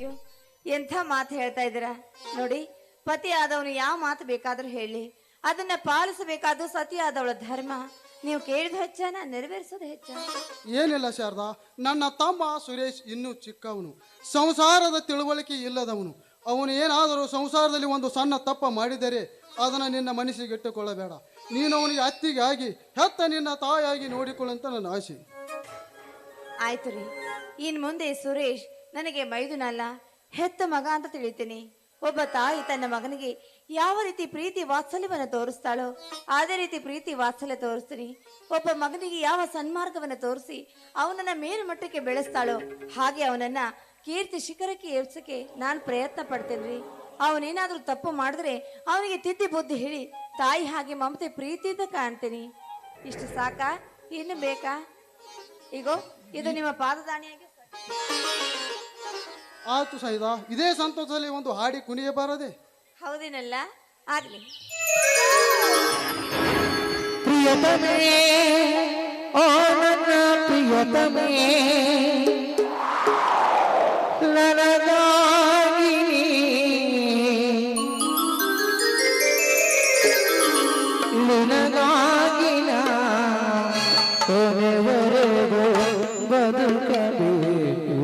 ಅಯ್ಯೋ, ಎಂಥ ಮಾತು ಹೇಳ್ತಾ ಇದ್ದೀರಾ ನೋಡಿ. ಪತಿ ಆದವನು ಯಾವ ಮಾತು ಬೇಕಾದ್ರೂ ಹೇಳಿ, ಅದನ್ನ ಪಾಲಿಸಬೇಕಾದ ಸತಿಯಾದವಳ ಧರ್ಮ. ನೀವು ಕೇಳಿದ ಹೆಚ್ಚನ, ನೆರವೇರಿಸೋದು ಹೆಚ್ಚ? ಏನಿಲ್ಲ ಶಾರದಾ, ನನ್ನ ತಮ್ಮ ಸುರೇಶ್ ಇನ್ನೂ ಚಿಕ್ಕವನು, ಸಂಸಾರದ ತಿಳುವಳಿಕೆ ಇಲ್ಲದವನು. ಅವನು ಏನಾದರೂ ಸಂಸಾರದಲ್ಲಿ ಒಂದು ಸಣ್ಣ ತಪ್ಪ ಮಾಡಿದರೆ ಅದನ್ನು ನಿನ್ನ ಮನಸ್ಸಿಗೆ ಇಟ್ಟುಕೊಳ್ಳಬೇಡ. ನೀನು ಅವನಿಗೆ ಅತ್ತಿಗಾಗಿ ಹೆತ್ತ ನಿನ್ನ ತಾಯಿಯಾಗಿ ನೋಡಿಕೊಳ್ಳಂತ ನನ್ನ ಆಸೆ. ಆಯ್ತು ರೀ, ಇನ್ ಮುಂದೆ ಸುರೇಶ್ ನನಗೆ ಮೈದುನಲ್ಲ, ಹೆತ್ತ ಮಗ ಅಂತ ತಿಳಿತೀನಿ. ಒಬ್ಬ ತಾಯಿ ತನ್ನ ಮಗನಿಗೆ ಯಾವ ರೀತಿ ಪ್ರೀತಿ ವಾತ್ಸಲ್ಯವನ್ನು ತೋರಿಸ್ತಾಳೋ ಅದೇ ರೀತಿ ಪ್ರೀತಿ ವಾತ್ಸಲ್ಯ ತೋರಿಸ್ತೀನಿ. ಒಬ್ಬ ಮಗನಿಗೆ ಯಾವ ಸನ್ಮಾರ್ಗವನ್ನು ತೋರಿಸಿ ಅವನನ್ನ ಮೇಲು ಮಟ್ಟಕ್ಕೆ ಬೆಳೆಸ್ತಾಳೋ ಹಾಗೆ ಅವನನ್ನ ಕೀರ್ತಿ ಶಿಖರಕ್ಕೆ ಏರ್ಸಕ್ಕೆ ನಾನು ಪ್ರಯತ್ನ ಪಡ್ತೇನೆ. ಅವನೇನಾದ್ರೂ ತಪ್ಪು ಮಾಡಿದ್ರೆ ಅವನಿಗೆ ತಿದ್ದಿ ಬುದ್ಧಿ ಹೇಳಿ ತಾಯಿ ಹಾಗೆ ಮಮತೆ ಪ್ರೀತಿಯಿಂದ ಕಾಣ್ತೀನಿ. ಇಷ್ಟು ಸಾಕಾ? ಇನ್ನು ಬೇಕಾ? ಈಗೋ ಇದು ನಿಮ್ಮ ಪಾದದಾಣಿಯಾಗಿ. ಆಯ್ತು ಸೈದಾ, ಇದೇ ಸಂತೋಷದಲ್ಲಿ ಒಂದು ಹಾಡಿ ಕುಣಿಯಬಾರದೆ? ಹೌದಿನಲ್ಲ, ಆಗ್ಲಿ. ಪ್ರಿಯತಮೇ, ಓ ನನ್ನ ಪ್ರಿಯತಮೇ, ನನಗಾಗಿ ನಿನಗಾಗಿ ಕೊನೆವರೆಗೂ ಬದುಕಬೇಕು.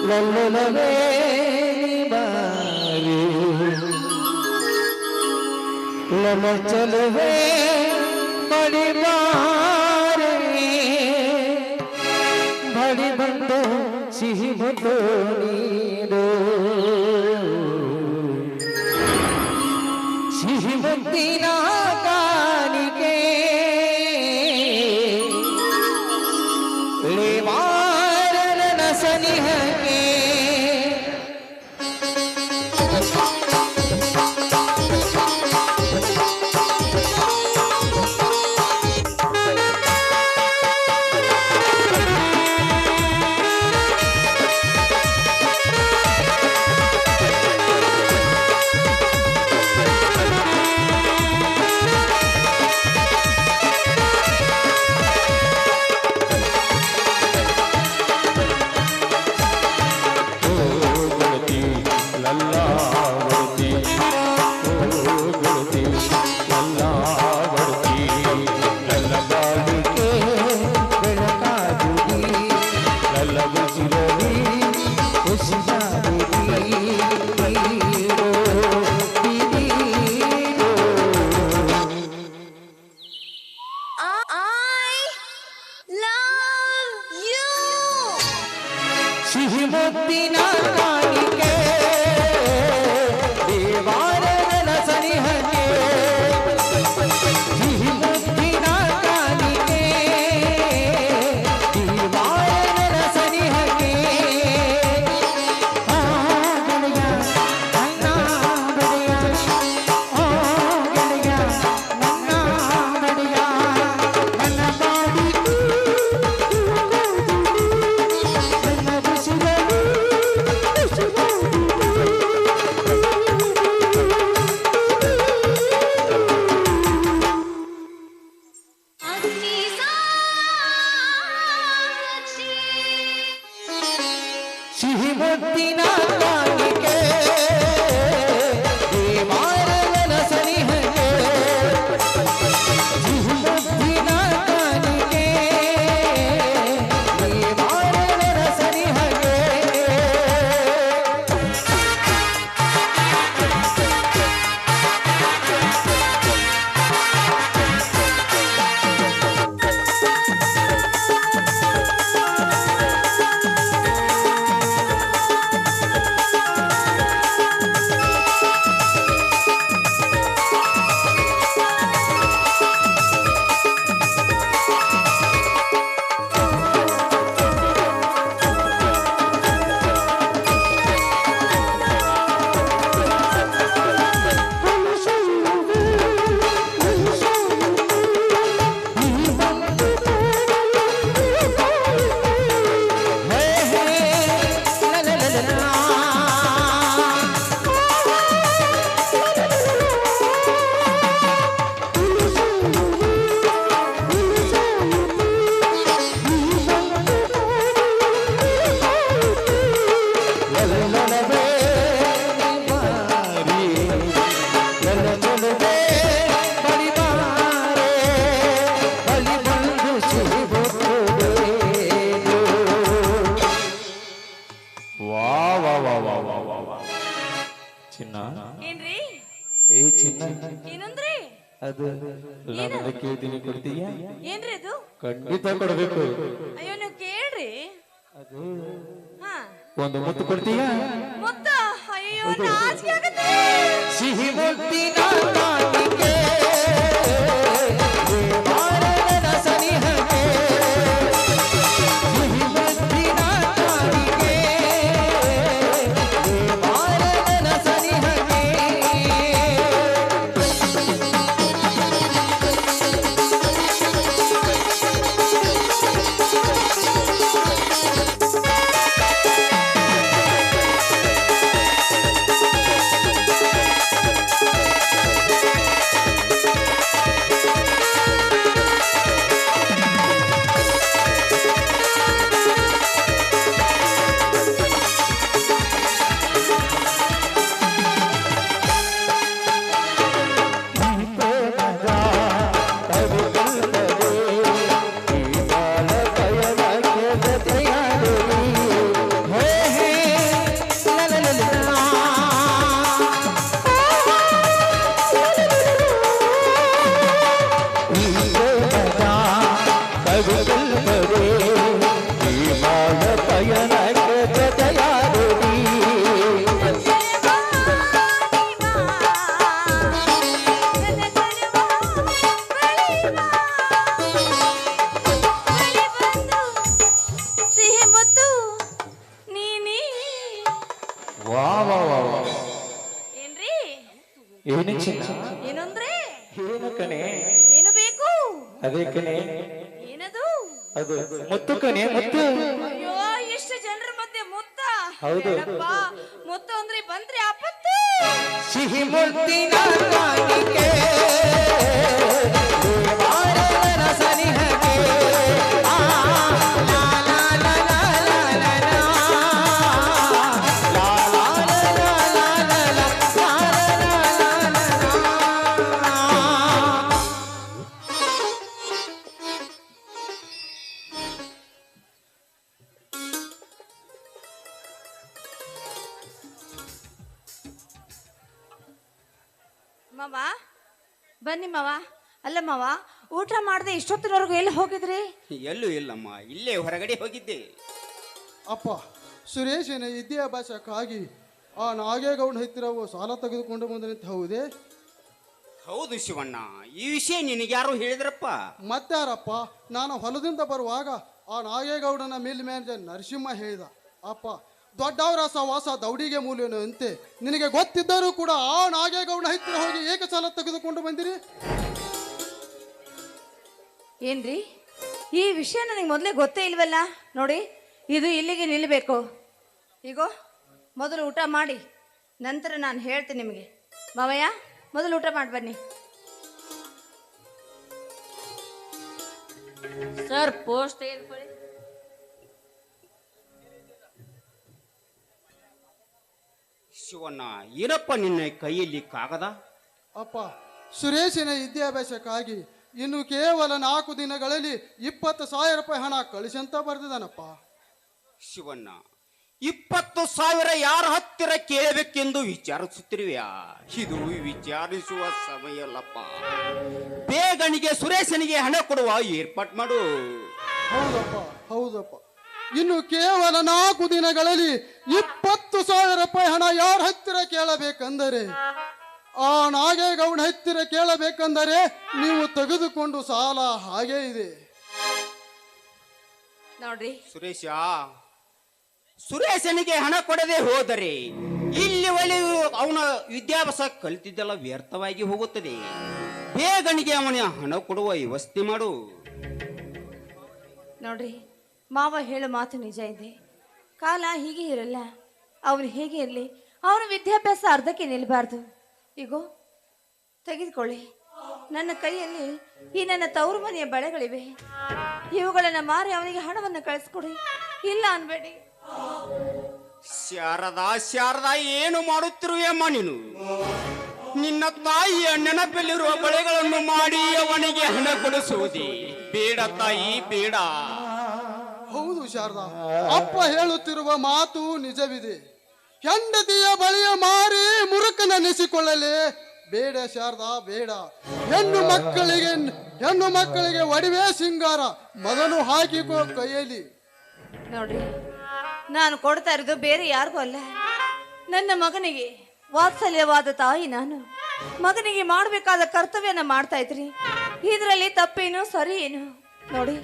ಲಲ್ಲಲವೇ ಬಾರಿ ಲಲ ಚಲುವೆ ಮಡಿಬಾರೆ, ಬಡಿ ಬಂದು ಸಿಹಿ ಮುದ್ದು ನೀಡು, ಸಿಹಿ ಮುದ್ದಿನ ಕಾಣಿಕೆ ಲೇವಾರನ ಸನಿಹಕ್ಕೆ. ಸಿಹಿ ಮುದ್ದಿನ ಕಾಣಿಕೆ ದೇವಾರನ ಸನಿಹಕ್ಕೆ, ಸಿಹಿ ಮುದ್ದಿನ ಕಾಣಿಕೆ ದೇವಾರನ ಸನಿಹಕ್ಕೆ. ಆ ಗೆಳೆಯ ನನ್ನ ಬಡೆಯ, ಓ ಗೆಳೆಯ ನನ್ನ ಬಡೆಯ, ನನ್ನ ಬಾಡಿ ಸಿಹಿ ಮುದ್ದಿನ ಕಾಣಿಕೆ ದೇವಾರನ ಸನಿಹಕ್ಕೆ, ಸಿಹಿ ಮುದ್ದಿನ ಕಾಣಿಕೆ ದೇವಾರನ ಸನಿಹಕ್ಕೆ. ಚಿನ್ನ ಏನ್ರಿ ಏ ಚಿನ್ನ ಏನಂದ್ರಿ ಅದು ನಾನು ಕೇಳ್ತೀನಿ ಕೊಡ್ತೀಯಾ ಏನ್ರಿ ಅದು ಖಂಡಿತ ಕೊಡಬೇಕು ಅಯ್ಯೋ ನೀವು ಕೇಳ್ರಿ ಅದು ಹಾ ಒಂದು ಮುತ್ತು ಕೊಡ್ತೀಯಾ ಮುತ್ತ ಅಯ್ಯೋ ನಾಚಿಕೆ ಆಗತ್ತೆ ಸಿಹಿ ಮುತ್ತಿನ ಕಾಣಿಕೆ ಮಾರನ ಸನಿಹಕ್ಕೆ ಸಿಹಿ ಮುತ್ತಿನ ಕಾಣಿಕೆ ಮಾರನ ಸನಿಹಕ್ಕೆ ಸಿಹಿ ಮುತ್ತು ನೀನಿ ವಾ ವಾ ವಾ ವಾ. ಏನ್ರಿ ಏನು ಚಿನ್ನ ಏನಂದ್ರೆ ಏನು ಕಣೆ ಏನು ಬೇಕು ಅದೇ ಕಣೆ ಏನದು ಅದು ಮುತ್ತು ಕಣೆ ಮುತ್ತು ಅಯ್ಯೋ ಎಷ್ಟು ಜನರ ಮಧ್ಯೆ ಮುತ್ತ ಹೌದು. ಏನಪ್ಪ ಮುತ್ತ ಅಂದ್ರೆ ಬಂದ್ರೆ ಆಪತ್ತು ಸಿಹಿ ಮುತ್ತಿನ ಕಾಣಿಕೆ ಮಾರನ ಸನಿಹಕ್ಕೆ ಆ, ಲಾ, ಲಾ, ಲಾ, ಲಾ, ಲಾ, ಲಾ, ಲಾ. ಲಾ, ಲಾ, ಲಾ, ಲಾ, ಲಾ, ಲಾ, ಲಾ, ಲಾ, ಲಾ, ಲಾ, ಲಾ, ಲಾ. ಮಾವ ಬನ್ನಿ ಮಾವ ಅಲ್ಲ ಮಾವ ಊಟ ಮಾಡದೆ ಇಷ್ಟೊತ್ತಿನವರೆಗೂ ಎಲ್ಲಿ ಹೋಗಿದ್ರಿ ಎಲ್ಲೂ ಇಲ್ಲಮ್ಮ ಇಲ್ಲೇ ಹೊರಗಡೆ ಹೋಗಿದ್ದೆ. ಅಪ್ಪ ಸುರೇಶನ ವಿದ್ಯಾಭ್ಯಾಸಕ್ಕಾಗಿ ಆ ನಾಗೇಗೌಡ ಹತ್ತಿರವು ಸಾಲ ತೆಗೆದುಕೊಂಡು ಬಂದನಂತ ಹೌದೇ? ಹೌದು ಶಿವಣ್ಣ, ಈ ವಿಷಯ ನಿನಗ್ಯಾರು ಹೇಳಿದ್ರಪ್ಪ? ಮತ್ತಾರಪ್ಪ, ನಾನು ಹೊಲದಿಂದ ಬರುವಾಗ ಆ ನಾಗೇಗೌಡನ ಮಿಲ್ ಮ್ಯಾನೇಜರ್ ನರಸಿಂಹ ಹೇಳಿದ. ಅಪ್ಪ, ದೊಡ್ಡವರ ಸವಾಸ ದೌಡಿಗೆ ಮೂಲ್ಯನು ಅಂತೆ. ನಿನಗೆ ಗೊತ್ತಿದ್ದರೂ ಕೂಡ ಆ ನಾಗೇಗೌಡ ಹತ್ತಿರ ಹೋಗಿ ಏಕೆ ಸಾಲ ತೆಗೆದುಕೊಂಡು ಬಂದಿರಿ? ಏನ್ರಿ ಈ ವಿಷಯ ನನಗೆ ಮೊದಲೇ ಗೊತ್ತೇ ಇಲ್ವಲ್ಲ. ನೋಡಿ, ಇದು ಇಲ್ಲಿಗೆ ನಿಲ್ಲಬೇಕು. ಈಗೋ ಮೊದಲು ಊಟ ಮಾಡಿ, ನಂತರ ನಾನು ಹೇಳ್ತೀನಿ ನಿಮಗೆ. ಮಾವಯ್ಯ, ಮೊದಲು ಊಟ ಮಾಡಿ ಬನ್ನಿ. ಸರ್, ಪೋಸ್ಟ್ ತೆಗೆದುಕೊಳ್ಳಿ. ಶಿವಣ್ಣ, ಏನಪ್ಪ ನಿನ್ನ ಕೈಯಲ್ಲಿ ಕಾಗದ? ಅಪ್ಪ, ಸುರೇಶನ ವಿದ್ಯಾಭ್ಯಾಸಕ್ಕಾಗಿ ಇನ್ನು ಕೇವಲ 4 ದಿನಗಳಲ್ಲಿ 20,000 ರೂಪಾಯಿ ಹಣ ಕಳಿಸಂತ ಬರ್ದಿದ್ದಾನಪ್ಪ. ಶಿವಣ್ಣ, 20,000 ಯಾರ ಹತ್ತಿರ ಕೇಳಬೇಕೆಂದು ವಿಚಾರಿಸುತ್ತಿರುವ್ಯಾ? ಇದು ವಿಚಾರಿಸುವ ಸಮಯ ಅಲ್ಲಪ್ಪ. ಬೇಗನಿಗೆ ಸುರೇಶನಿಗೆ ಹಣ ಕೊಡುವ ಏರ್ಪಾಟ್ ಮಾಡು. ಹೌದಪ್ಪ, ಹೌದಪ್ಪ. ಇನ್ನು ಕೇವಲ 4 ದಿನಗಳಲ್ಲಿ 20,000 ರೂಪಾಯಿ ಹಣ ಯಾರ ಹತ್ತಿರ ಕೇಳಬೇಕಂದರೆ, ಆ ನಾಗೇಗೌಡ ಹತ್ತಿರ ಕೇಳಬೇಕಂದರೆ ನೀವು ತೆಗೆದುಕೊಂಡು ಸಾಲ ಹಾಗೇ ಇದೆ. ನೋಡ್ರಿ ಸುರೇಶನಿಗೆ ಹಣ ಕೊಡದೆ ಹೋದರೆ ಇಲ್ಲಿವರೆಗೂ ಅವನ ವಿದ್ಯಾಭ್ಯಾಸ ಕಲಿತಿದ್ದೆಲ್ಲ ವ್ಯರ್ಥವಾಗಿ ಹೋಗುತ್ತದೆ. ಬೇಗನಿಗೆ ಅವನ ಹಣ ಕೊಡುವ ವ್ಯವಸ್ಥೆ ಮಾಡು. ನೋಡ್ರಿ, ಮಾವ ಹೇಳೋ ಮಾತು ನಿಜ ಇದೆ. ಕಾಲ ಹೀಗೆ ಇರಲ್ಲ. ಅವನು ಹೇಗೆ ಇರಲಿ, ಅವನ ವಿದ್ಯಾಭ್ಯಾಸ ಅರ್ಧಕ್ಕೆ ನಿಲ್ಲಬಾರ್ದು. ಈಗೋ ತೆಗೆದುಕೊಳ್ಳಿ. ನನ್ನ ಕೈಯಲ್ಲಿ ಈ ನನ್ನ ತವರು ಮನೆಯ ಬಳೆಗಳಿವೆ. ಇವುಗಳನ್ನ ಮಾರಿ ಅವನಿಗೆ ಹಣವನ್ನು ಕಳಿಸ್ಕೊಡಿ. ಇಲ್ಲ ಅನ್ಬೇಡಿ. ಶಾರದಾ, ಏನು ಮಾಡುತ್ತಿರುವೆಯಮ್ಮ ನೀನು? ನಿನ್ನ ತಾಯಿಯ ನೆನಪಲ್ಲಿರುವ ಬಳೆಗಳನ್ನು ಮಾಡಿ ಅವನಿಗೆ ಹಣ ಕೊಡಿಸುವುದೇ? ಬೇಡ ತಾಯಿ, ಬೇಡ. ಹೌದು ಶಾರದಾ, ಅಪ್ಪ ಹೇಳುತ್ತಿರುವ ಮಾತು ನಿಜವಿದೆ. ಹೆಂಡತಿಯ ಬಳಿಯ ಮಾರಿ ಮುರುಕನೆನಿಸಿಕೊಳ್ಳಲಿ. ಬೇಡ ಶಾರದಾ, ಬೇಡ. ಹೆಣ್ಣು ಮಕ್ಕಳಿಗೆ ಒಡವೆ ಸಿಂಗಾರ ಮಗನು ಹಾಕಿಕೋ ಕೈಯಲ್ಲಿ. ನೋಡ್ರಿ, ನಾನು ಕೊಡ್ತಾ ಇರೋದು ಬೇರೆ ಯಾರಿಗೂ ಅಲ್ಲ, ನನ್ನ ಮಗನಿಗೆ. ವಾತ್ಸಲ್ಯವಾದ ತಾಯಿ ನಾನು. ಮಗನಿಗೆ ಮಾಡಬೇಕಾದ ಕರ್ತವ್ಯನ ಮಾಡ್ತಾ ಇದ್ರಿ. ಇದರಲ್ಲಿ ತಪ್ಪೇನು ಸರಿ ಏನು? ನೋಡಿ,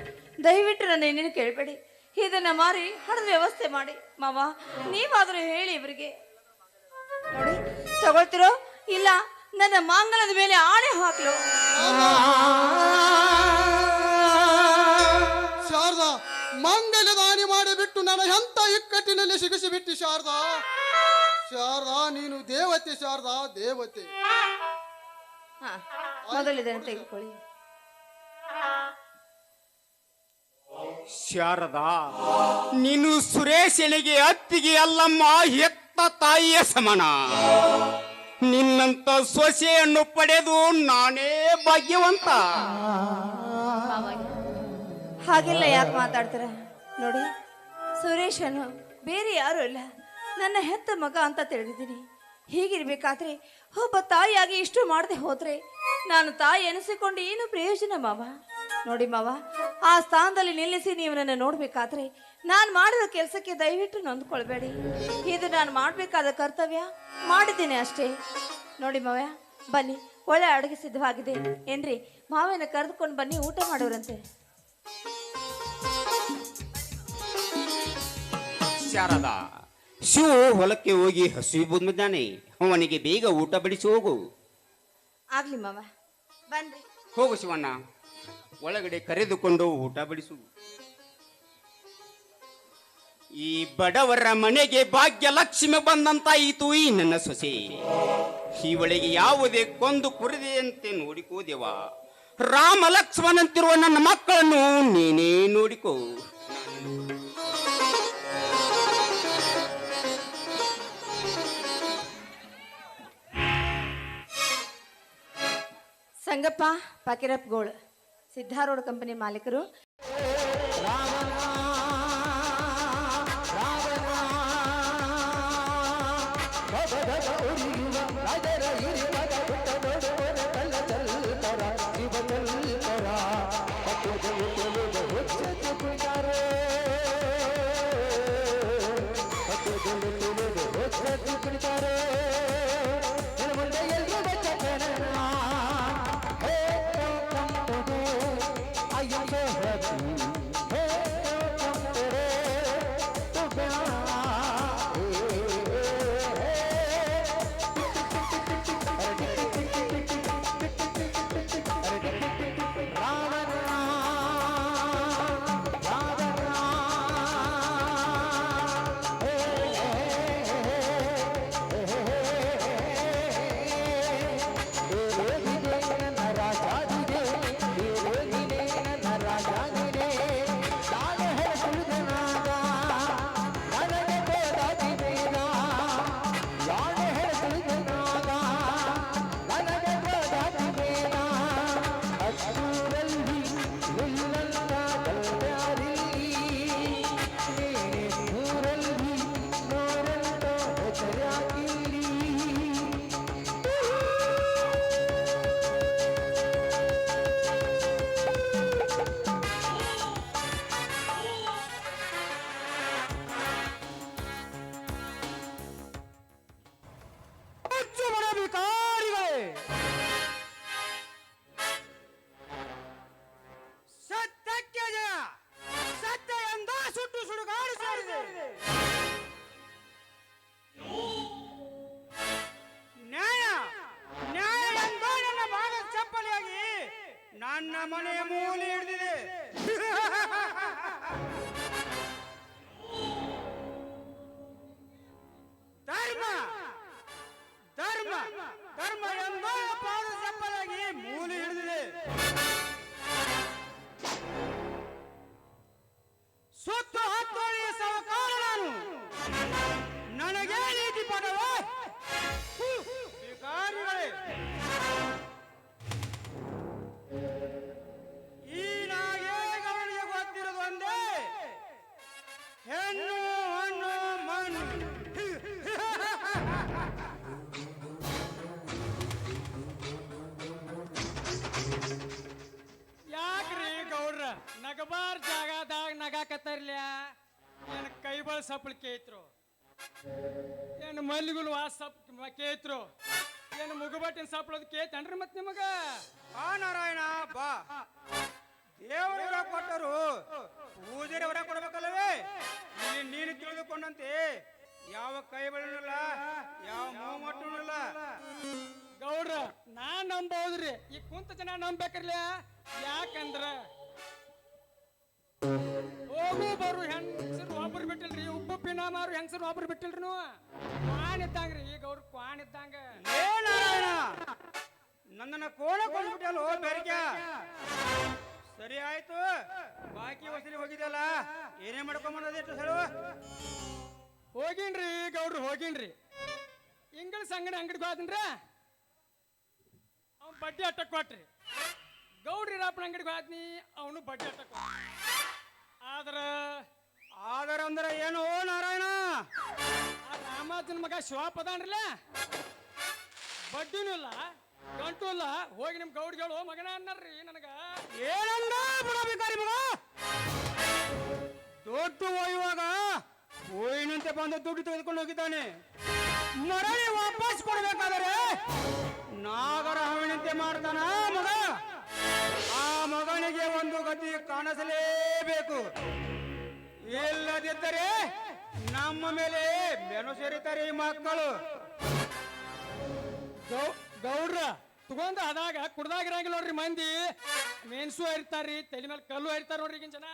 ದಯವಿಟ್ಟು ನನ್ನ ಇನ್ನೇನು ಕೇಳಬೇಡಿ. ಇದನ್ನ ಮಾರಿ ಹಣದ ವ್ಯವಸ್ಥೆ ಮಾಡಿ. ಮಾವ, ನೀವಾದ್ರೂ ಹೇಳಿ ಇವರಿಗೆ. ನೋಡಿ, ತಗೊಳ್ತಿರೋ ಇಲ್ಲ ನನ್ನ ಮಾಂಗಲ್ಯದ ಮೇಲೆ ಆಣೆ ಹಾಕ್ಲು. ಶಾರದಾ, ಮಂಗಲ್ಯ ದಾನಿ ಮಾಡಿಬಿಟ್ಟು ನನ್ನ ಎಂತ ಇಕ್ಕಟ್ಟಿನಲ್ಲಿ ಸಿಗಿಸಿಬಿಟ್ಟಿ ಶಾರದಾ. ಶಾರದಾ, ನೀನು ದೇವತೆ. ಶಾರದಾ, ದೇವತೆ. ಹಾ, ಮೊದಲಿದನ್ನು ತೆಗೆದುಕೊಳ್ಳಿ. ಶಾರದಾ, ನೀನು ಸುರೇಶನಿಗೆ ಅತ್ತಿಗೆ ಅಲ್ಲಮ್ಮ, ಹೆತ್ತ ತಾಯಿಯ ಸಮಾನ. ನಿನ್ನಂತ ಸೊಸೆಯನ್ನು ಪಡೆದು ನಾನೇ ಭಾಗ್ಯವಂತ. ಹಾಗೆಲ್ಲ ಯಾಕೆ ಮಾತಾಡ್ತಾರ? ನೋಡಿ, ಸುರೇಶನು ಬೇರೆ ಯಾರು ಇಲ್ಲ, ನನ್ನ ಹೆತ್ತ ಮಗ ಅಂತ ತಿಳಿದಿದ್ದೀನಿ. ಹೀಗಿರ್ಬೇಕಾದ್ರೆ ಒಬ್ಬ ತಾಯಿಯಾಗಿ ಇಷ್ಟು ಮಾಡದೆ ಹೋದ್ರೆ ನಾನು ತಾಯಿ ಎನಿಸಿಕೊಂಡು ಏನು ಪ್ರಯೋಜನ ಮಾವ? ನೋಡಿ ಮಾವ, ಆ ಸ್ಥಾನದಲ್ಲಿ ನಿಲ್ಲಿಸಿ ನೀವು ನನ್ನ ನೋಡ್ಬೇಕಾದ್ರೆ ನಾನು ಮಾಡಿದ ಕೆಲಸಕ್ಕೆ ದಯವಿಟ್ಟು ನೊಂದ್ಕೊಳ್ಬೇಡಿ. ಇದು ನಾನು ಮಾಡಬೇಕಾದ ಕರ್ತವ್ಯ, ಮಾಡಿದ್ದೇನೆ ಅಷ್ಟೇ. ನೋಡಿ ಮಾವ, ಬನ್ನಿ, ಒಳ್ಳೆ ಅಡುಗೆ ಸಿದ್ಧವಾಗಿದೆ ಏನ್ರಿ? ಮಾವನ ಕರೆದುಕೊಂಡು ಬನ್ನಿ, ಊಟ ಮಾಡೋರಂತೆ. ಶಾರದಾ, ಶಿವು ಹೊಲಕ್ಕೆ ಹೋಗಿ ಹಸಿವು ಬಂದಿದ್ದಾನೆ. ಅವನಿಗೆ ಬೇಗ ಊಟ ಬಡಿಸಿ ಹೋಗು. ಆಗ್ಲಿ ಮಾವ, ಬನ್ರಿ. ಹೋಗು ಶಿವಣ್ಣ, ಒಳಗಡೆ ಕರೆದುಕೊಂಡು ಊಟ ಬಡಿಸು. ಈ ಬಡವರ ಮನೆಗೆ ಭಾಗ್ಯ ಲಕ್ಷ್ಮಿ ಬಂದಂತಾಯಿತು ಈ ನನ್ನ ಸೊಸೆ. ಇವಳಿಗೆ ಯಾವುದೇ ಕೊಂದು ಕುರಿದೆಯಂತೆ ನೋಡಿಕೋದೇವ. ರಾಮ ಲಕ್ಷ್ಮಣಂತಿರುವ ನನ್ನ ಮಕ್ಕಳನ್ನು ನೀನೇ ನೋಡಿಕೋ. ಸಂಗಪ್ಪ ಪಾಕಿರಪ್ ಗೋಳ್, ಸಿದ್ಧಾರೂಢ ಕಂಪನಿ ಮಾಲೀಕರು. ಸತ್ಯಕ್ಕೆ ಜಯ, ಸತ್ಯ ಎಂದ ಸುಟ್ಟು ಸುಡುಗಾಡು ಸೇರಿದೆ. ನ್ಯಾಯ ನ್ಯಾಯ ಎಂದ ನನ್ನ ಭಾಗದ ಚಪ್ಪಲಿಯಾಗಿ ನನ್ನ ಮನೆಯ ಮೂಲೆ ಹಿಡಿದಿದೆ. ಧರ್ಮ ಧರ್ಮ ಧರ್ಮ ಎಂದ ಪಾದ ಚಪ್ಪಲಾಗಿ ಮೂಲೆ ಹಿಡಿದಿದೆ. ಸುತ್ತು ಹತ್ತೋಳಿಯ ಸವಕಾರ ನಾನು. ನನಗೆ ನೀತಿ ಪದವ ವಿಕಾರಿಗಳೇ. ಈ ನಾಗೇಗವನಿಗೆ ಗೊತ್ತಿರೋದು ಒಂದೇ, ಹೆಣ್ಣು ಹಣ್ಣು ಮಣ್ಣು. ಯಾಕ್ರಿ ಗೌಡ್ರ ನಗಬಾರ್ ಜಾಗದಾಗ ನಗಾಕತ್ತಾರ್ಲ್ಯ ಏನ್ ಕೈಬಳ ಸಪ್ಪಳ ಕೇತ್ರು ಏನು ಮಲ್ಲಿಗುಲು ವಾಸ ಸಪ್ ಕೇತ್ರು ಏನು ಮುಗುಬಟ್ಟಿನ ಸಪ್ಪಳದ ಕೇತನ್ರಿ ಮತ್ ನಿಮಗ ಬಾ ನಾರಾಯಣ ಬಾ ದೇವರು ಹೊರ ಕೊಟ್ಟರು ಪೂಜಾರಿ ಹೊರ ಕೊಡ್ಬೇಕಲ್ಲವೇ ಇಲ್ಲಿ ನೀನು ತಿಳಿದುಕೊಂಡಂತೆ ಯಾವ ಕೈ ಬಳಿಲ್ಲ ಯಾವ ಮೂಮಟ್ಟೂ ಇಲ್ಲ. ಗೌಡ್ರ ನಾ ನಂಬೋದ್ರಿ ಈ ಕುಂತ ಜನ ನಂಬೇಕ್ರಲ್ಯ ಯಾಕಂದ್ರ ಹೋಗು ಬರು ಹೆಂಗಸರು ಒಬ್ರು ಬಿಟ್ಟಿಲ್ರಿ ಉಪ್ಪುಪ್ಪಿನ ಮಾರು ಹೆಂಗಸರು ಒಬ್ರು ಬಿಟ್ಟಿಲ್ರಿ ನೀವು ಕ್ವಾನ್ ಇದ್ದಂಗ್ರಿ ಈಗ ಅವ್ರು ಕ್ವಾನ್ ಇದ್ದಂಗ ಏ ನಾರಾಯಣ ನನ್ನನ್ನ ಕೋಣ ಕೊಂಡ್ಬಿಟ್ಟಲ್ಲ ಬೆರಕ ಸರಿ ಆಯ್ತು ಬಾಕಿ ವಸೂಲಿ ಹೋಗಿದಲ್ಲ ಏನೇ ಮಾಡ್ಕೊಂಬಂದಿಟ್ಟು ಹೇಳು. ಹೋಗಿನ್ರಿ ಗೌಡ್ರು ಹೋಗಿನ್ರಿ ಇಂಗಳ ಸಂಗಡಿ ಅಂಗಡಿಗೆ ಹೋದನ್ರ ಅವ್ನು ಬಡ್ಡಿ ಅಟ್ಟಕ್ ಕೊಟ್ರಿ ಗೌಡ್ರಿ ರಾಪನ ಅಂಗಡಿಗೆ ಹೋದ್ನಿ ಅವನು ಬಡ್ಡಿ ಅಟ್ಟಕ್ ಆದರ ಅಂದ್ರೆ ಏನು ನಾರಾಯಣ? ಆ ರಾಮಾಜನ ಮಗ ಶಿವಾಪ್ ಅದಾನ್ರಲ್ಲ ಬಡ್ಡಿನೂ ಇಲ್ಲ ಗಂಟು ಇಲ್ಲ ಹೋಗಿ ನಿಮ್ ಗೌಡ್ಗಳು ಮಗನ ಅನ್ನರ್ರಿ ನನಗ ಏನಂದ ಬಿಡಬೇಕಾರಿ ಮಗ ದೊಡ್ಡ ಒಯ್ಯುವಾಗ ಹೋಯಿನಂತೆ ಬಂದು ದುಡ್ಡು ತೆಗೆದುಕೊಂಡು ಹೋಗಿದ್ದಾನೆ ಮರಳಿ ವಾಪಸ್ ಕೊಡ್ಬೇಕಾದರೆ ನಾಗರ ಹಾವಿನಂತೆ ಮಾಡ್ತಾನ ಮಗ. ಆ ಮಗನಿಗೆ ಒಂದು ಗತಿ ಕಾಣಿಸಲೇಬೇಕು, ಇಲ್ಲದಿದ್ದರೆ ನಮ್ಮ ಮೇಲೆ ಬೆನ್ನು ಸೇರಿತಾರೆ ಈ ಮಕ್ಕಳು. ಗೌಡ್ರ ತಗೊಂಡ ಅದಾಗ ಕುಡ್ದಾಗಿರಂಗಿಲ್ಲ ನೋಡ್ರಿ ಮಂದಿ ಮೆಣಸು ಹರಿತಾರ್ರಿ ತಲೆ ಮೇಲೆ ಕಲ್ಲು ಹರಿತಾರ ನೋಡ್ರಿ ಈಗಿನ ಜನ.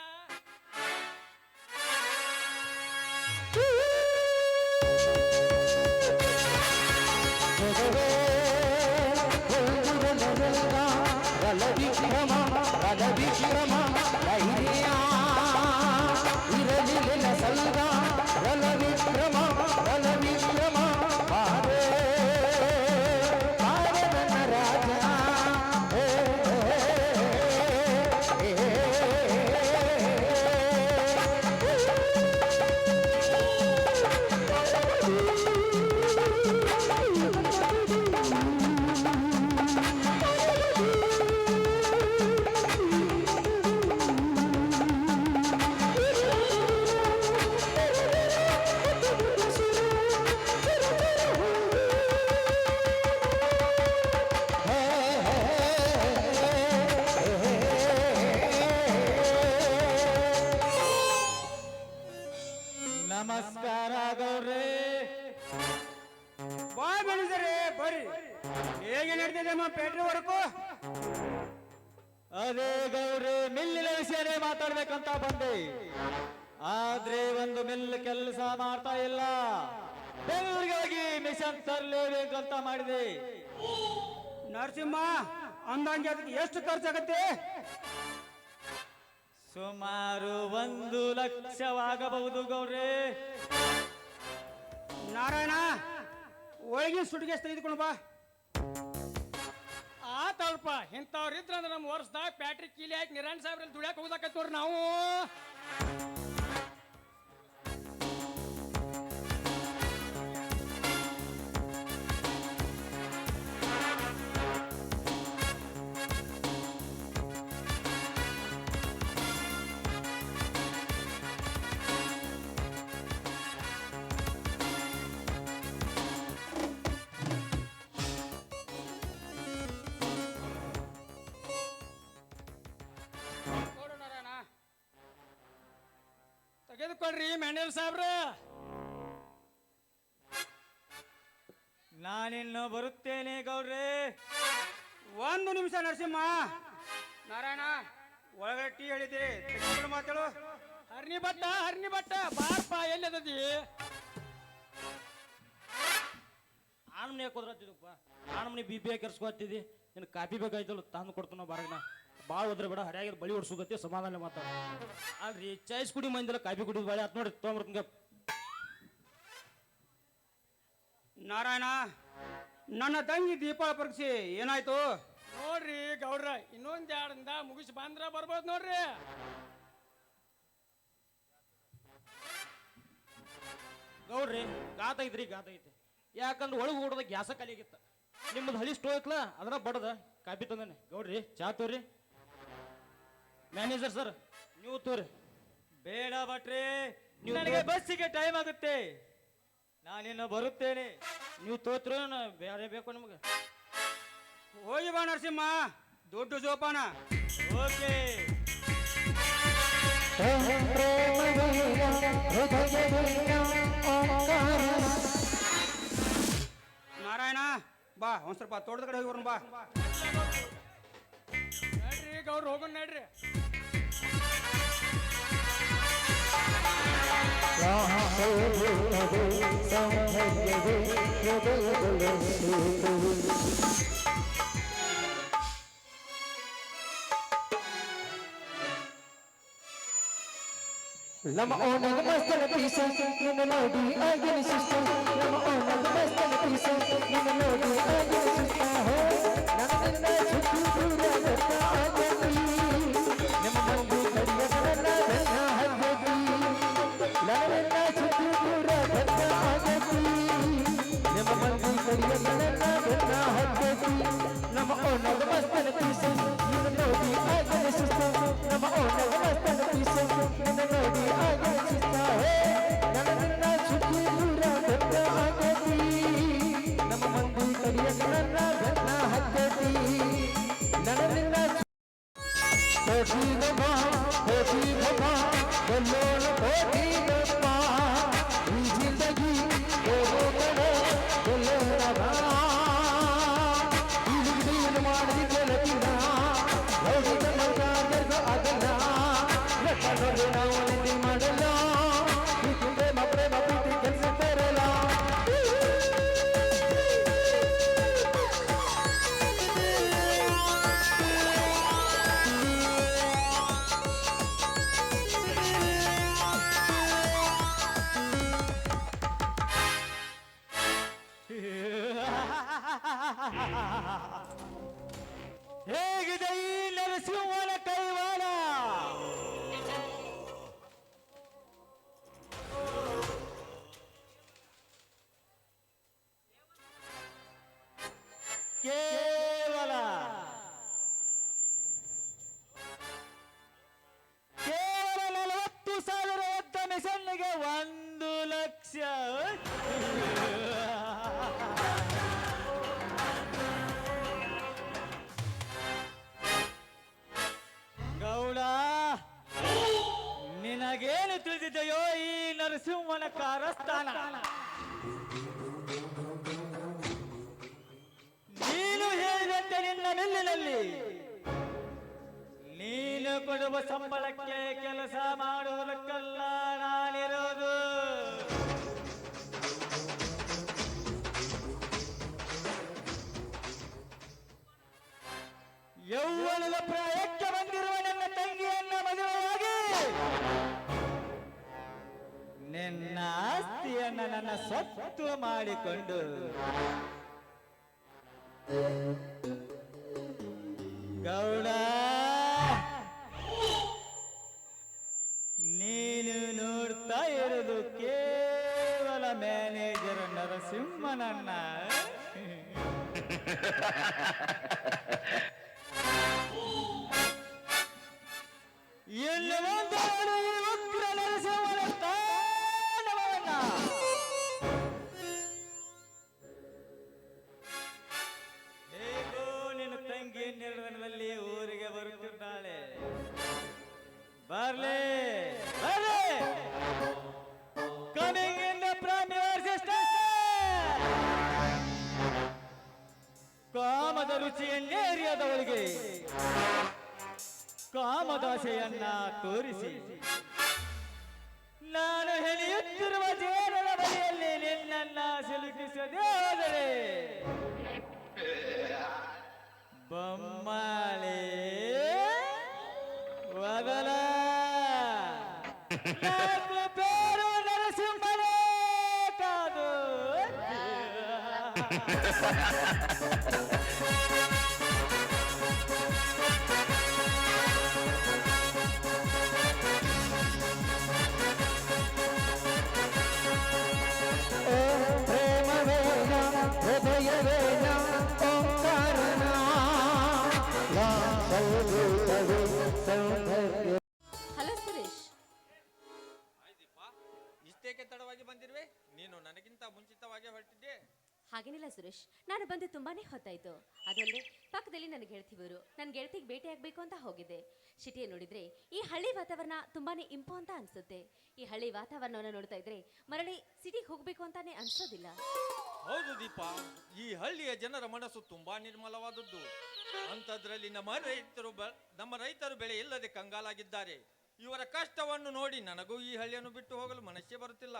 ನಮಸ್ಕಾರ ಗೌಡ್ರೆ. ಬಾ ಬೆಳೆದರೆ ಬರ್ರಿ. ಹೇಗೆ ನಡೀತಿದೆ ನಮ್ಮ ಪೇಟೆ ವರ್ಕು? ಅದೇ ಗೌಡ್ರೆ ಮಿಲ್ಲಿನ ವಿಷಯನೇ ಮಾತಾಡ್ಬೇಕಂತ ಬಂದೆ, ಆದ್ರೆ ಒಂದು ಮಿಲ್ ಕೆಲಸ ಮಾಡ್ತಾ ಇಲ್ಲ. ಬೆಂಗಳೂರಿಗೆ ಹೋಗಿ ಮಿಷನ್ ತರಲೇಬೇಕಂತ ಮಾಡಿದೆ. ನರಸಿಂಹ ಅಂದಂಗೆ ಅದಕ್ಕೆ ಎಷ್ಟು ಖರ್ಚಾಗತ್ತೆ? ಸುಮಾರು 1 ಲಕ್ಷವಾಗಬಹುದು ಗೌಡ್ರೆ. ನಾರಾಯಣ ಒಳಗಿನ ಸುಟಿಗೆ ತೆಗೆದುಕೊಂಡು ಬಾ. ಆತಲ್ಪ ಇಂಥವ್ರು ಇದ್ರಂದ್ರೆ ನಮ್ಮ ವರ್ಷದಾಗ ಪ್ಯಾಟ್ರಿ ಕೀಲಿ ಹಾಕಿ ನಿರಾಣ್ ಸಾಹೇಬ್ರಲ್ಲಿ ದುಡ್ಯಾಕ ಹೋದಾಕತ್ ನೋಡ್ರಿ ನಾವು. ತೆಗೆದುಕೊಳ್ರಿ ಮ್ಯಾನೇಜರ್ ಸಾಹೇಬ್ರ. ನಾನಿನ್ನು ಬರುತ್ತೇನೆ ಗೌಡ್ರೆ. 1 ನಿಮಿಷ ನರಸಿಂಹ. ನಾರಾಯಣ ಒಳಗಡೆ ಟೀ ಹೇಳಿದ್ದೆ ತೆಗೆದುಕೊಂಡು ಮಾತಾಡು. ಹರ್ನಿ ಬಟ್ಟ ಬಾರ್ಪ ಎಲ್ಲದದಿ ಆಣಮನೆ ಕುದ್ರತ್ತಿದಪ್ಪ ಆಣಮನೆ ಬಿ ಕೆರ್ಸ್ಕೊತ್ತಿದ್ದಿ ನಿನ್ ಕಾಪಿ ಬೇಕಾಯ್ತಲ್ಲ ತಂದು ಕೊಡ್ತಾನ ಬಾರಗನ ಭಾಳ ಹೋದ್ರೆ ಬೇಡ ಹರಿಯಾಗಿರ್ ಬಳಿ ಹೊಡ್ಸುಗತ್ತೆ ಸಮಾಧಾನ ಮಾತಾಡ ಅಲ್ರಿ ಚಾಯ್ಸ್ ಕುಡಿ ಮಂದಿಲ್ಲ ಕಾಪಿ ಕುಡಿದ್ ಬಾಳೆ ಆತ್ ನೋಡ್ರಿ ತೊಗೊಂಬರ್ತೀನಿ. ನಾರಾಯಣ ನನ್ನ ತಂಗಿ ದೀಪಾಳ ಪರೀಕ್ಷೆ ಏನಾಯ್ತು? ನೋಡ್ರಿ ಗೌಡ್ರ ಇನ್ನೊಂದ್ ಎರಡರಿಂದ ಮುಗಿಸಿ ಬಂದ್ರ ಬರ್ಬೋದು ನೋಡ್ರಿ. ಗೌಡ್ರಿ ಗಾತ ಐತ್ರಿ ಗಾತ ಐತಿ ಯಾಕಂದ್ರೆ ಒಳಗೆ ಓಡೋದ ಗ್ಯಾಸ ಖಾಲಿ ಆಗಿತ್ತ. ನಿಮ್ಮದು ಹಳಿ ಸ್ಟೋ ಐತ್ಲ ಅದ್ರ ಬಡದ ಕಾಪಿ ತಂದಾನೆ. ಗೌಡ್ರಿ ಚಾ ತೋರಿ. ಮ್ಯಾನೇಜರ್ ಸರ್ ನೀವು ತೋರಿ. ಬೇಡ ಭಟ್ರೆ, ನನಗೆ ಬಸ್ಸಿಗೆ ಟೈಮ್ ಆಗುತ್ತೆ, ನಾನಿನ್ನು ಬರುತ್ತೇನೆ. ನೀವು ತೋತ್ರ ಬೇರೆ ಬೇಕು ನಿಮಗೆ. ಹೋಗಿ ಬಾ ನರಸಿಂಹ, ದೊಡ್ಡ ಜೋಪಾನ. ಓಕೆ. ನಾರಾಯಣ ಬಾ, ಒಂದ್ ಸ್ವಲ್ಪ ತೋಟದ ಕಡೆ ಹೋಗಿ ಬರೋಣ ಬಾ. ನಡ್ರಿ ಗೌಡ್ರು, ಹೋಗೋಣ ನಡ್ರಿ. Lama onang mastan pisa, nina lodi agin sister. Lama onang mastan pisa, nina lodi agin sister. Ho, nana chutu pura dana agati. Nama mandu kariya dana dana hagati. Nana chutu pura dana agati. Nama mandu kariya dana dana hagati. Lama onang mastan pisa, nina lodi agin sister. Lama onang mastan pisa, nina lodi agin sister. Nana chutu pura dana agati. Nama mandu kariya dana dana hagati. Nana Koti Dhamma, Koti Dhamma, Ballon Koti Dhamma, Zindagi, Koro Karo, Ballon Dhamma, Dil Mani Jaltina, Koti Dhamma Jarga Adana, Lakano Dena Walindi Madala, Ikunde Maprema Piti Kelsa Terela. ಹೇಗಿದೆ ಈ ನರಸಿಂಹನ ಕೈವಾಡ? ಕೇವಲ 40,000 ಒದ್ದ ಮಿಷನ್ನಿಗೆ 1 ಲಕ್ಷ. ಗೌಡ, ನಿನಗೇನು ತಿಳಿದಿದೆಯೋ ಈ ನರಸಿಂಹನ ಕಾರಸ್ಥಾನ? ನೀನು ಹೇಳಿದಂತೆ ನಿನ್ನ ಮಿಲ್ಲಿನಲ್ಲಿ ನೀನು ಕೊಡುವ ಸಂಬಳಕ್ಕೆ ಕೆಲಸ ಮಾಡುವುದಕ್ಕಲ್ಲ ನಾನಿರೋದು. ಯೌವನದ ಪ್ರಾಯಕ್ಕೆ ಬಂದಿರುವ ನನ್ನ ತಂಗಿಯನ್ನ ಮದುವೆಯಾಗಿ ನಿನ್ನ ಆಸ್ತಿಯನ್ನ ನನ್ನ ಸ್ವತ್ತು ಮಾಡಿಕೊಂಡು ಗೌಡ, ನೀನು ನೋಡ್ತಾ ಇರೋದು ಕೇವಲ ಮ್ಯಾನೇಜರ್ ನರಸಿಂಹನನ್ನ. ಎಲ್ಲಿ ಒಂದು ಈ ಉಗ್ರ ನರಸಿಂಹನ ತಾಂಡವವನ್ನ ಹೇಗೋ ನಿನ್ನ ತಂಗಿ ನಿರ್ಣಯದಲ್ಲಿ ಊರಿಗೆ ಬರುತ್ತಿದ್ದಾಳೆ. ಬರ್ಲಿ ಬರ್ಲಿ, coming in the prime your sister. ಕಾಮದ ರುಚಿಯನ್ನೇ ಅರಿಯದವಳಿಗೆ ಕಾಮದಾಸೆಯನ್ನ ತೋರಿಸಿ ನಾನು ಹೆಣೆಯುತ್ತಿರುವ ಜೇನರ ಬಳಿಯಲ್ಲಿ ನಿನ್ನನ್ನ ಸಿಲುಕಿಸದೆ ಹೋದರೆ ಬೊಮ್ಮಾಳೆ ವದಲ ನಾಲ್ಕು ಪೇರು ನರಸಿಂಹನೇ ಕಾದು. Prema Vena ಭಯವೇನ ಓಂಕಾರನ ಸರ್ವಭೂತವೇ ಸೌಂದರ್ಯ. ಹಲೋ ಸುರೇಶ್, ಇಷ್ಟೇಕೆ ತಡವಾಗಿ ಬಂದಿರುವೆ? ನೀನು ನನಗಿಂತ ಮುಂಚಿತವಾಗಿ ಹೊರಟಿದ್ದೆ. ಹಾಗೇನಿಲ್ಲ ಸುರೇಶ್, ನಾನು ಬಂದು ತುಂಬಾನೇ ಹೊತ್ತಾಯ್ತು. ಅದಲ್ಲದೆ ಪಕ್ಕದಲ್ಲಿ ನನ್ನ ಗೆಳತಿಯವರು ನನ್ನ ಗೆಳತಿಗೆ ಭೇಟಿ ಆಗ್ಬೇಕು ಅಂತ ಹೋಗಿದ್ದೆ. ಸಿಟಿಯ ನೋಡಿದ್ರೆ ಈ ಹಳ್ಳಿ ವಾತಾವರಣ ತುಂಬಾನೇ ಇಂಪು ಅಂತ ಅನ್ಸುತ್ತೆ. ಈ ಹಳ್ಳಿ ವಾತಾವರಣವನ್ನು ನೋಡ್ತಾ ಇದ್ರೆ ಮರಳಿ ಸಿಟಿಗೆ ಹೋಗ್ಬೇಕು ಅಂತಾನೆ ಅನ್ಸೋದಿಲ್ಲ. ಹೌದು ದೀಪ, ಈ ಹಳ್ಳಿಯ ಜನರ ಮನಸ್ಸು ತುಂಬಾ ನಿರ್ಮಲವಾದದ್ದು. ಅಂಥದ್ರಲ್ಲಿ ನಮ್ಮ ರೈತರು ಬೆಳೆ ಇಲ್ಲದೆ ಕಂಗಾಲಾಗಿದ್ದಾರೆ. ಇವರ ಕಷ್ಟವನ್ನು ನೋಡಿ ನನಗೂ ಈ ಹಳ್ಳಿಯನ್ನು ಬಿಟ್ಟು ಹೋಗಲು ಮನಸ್ಸೇ ಬರುತ್ತಿಲ್ಲ.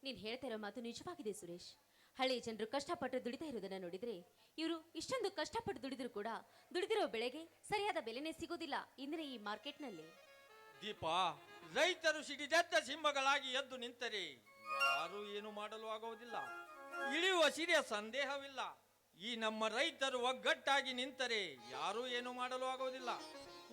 ನೀನ್ ಹೇಳ್ತಾ ಇರೋ ಮಾತು ನಿಜವಾಗಿದೆ ಸುರೇಶ್. ಹಳ್ಳಿ ಜನರು ಕಷ್ಟಪಟ್ಟು ದುಡಿತಾ ಇರೋದನ್ನ ನೋಡಿದ್ರೆ ಇವರು ಇಷ್ಟೊಂದು ಕಷ್ಟಪಟ್ಟು ದುಡಿದ್ರು ಕೂಡ ದುಡಿದಿರೋ ಬೆಳೆಗೆ ಸರಿಯಾದ ಬೆಲೆನೇ ಸಿಗೋದಿಲ್ಲ ಇಂದಿನ ಈ ಮಾರ್ಕೆಟ್ನಲ್ಲಿ. ದೀಪ, ರೈತರು ಸಿಡಿದೆದ್ದ ಸಿಂಹಗಳಾಗಿ ಎದ್ದು ನಿಂತರೆ ಯಾರೂ ಏನು ಮಾಡಲು ಆಗುವುದಿಲ್ಲ. ಇಳಿಯುವ ಸಿರಿಯ ಸಂದೇಹವಿಲ್ಲ. ಈ ನಮ್ಮ ರೈತರು ಒಗ್ಗಟ್ಟಾಗಿ ನಿಂತರೆ ಯಾರೂ ಏನು ಮಾಡಲು ಆಗುವುದಿಲ್ಲ.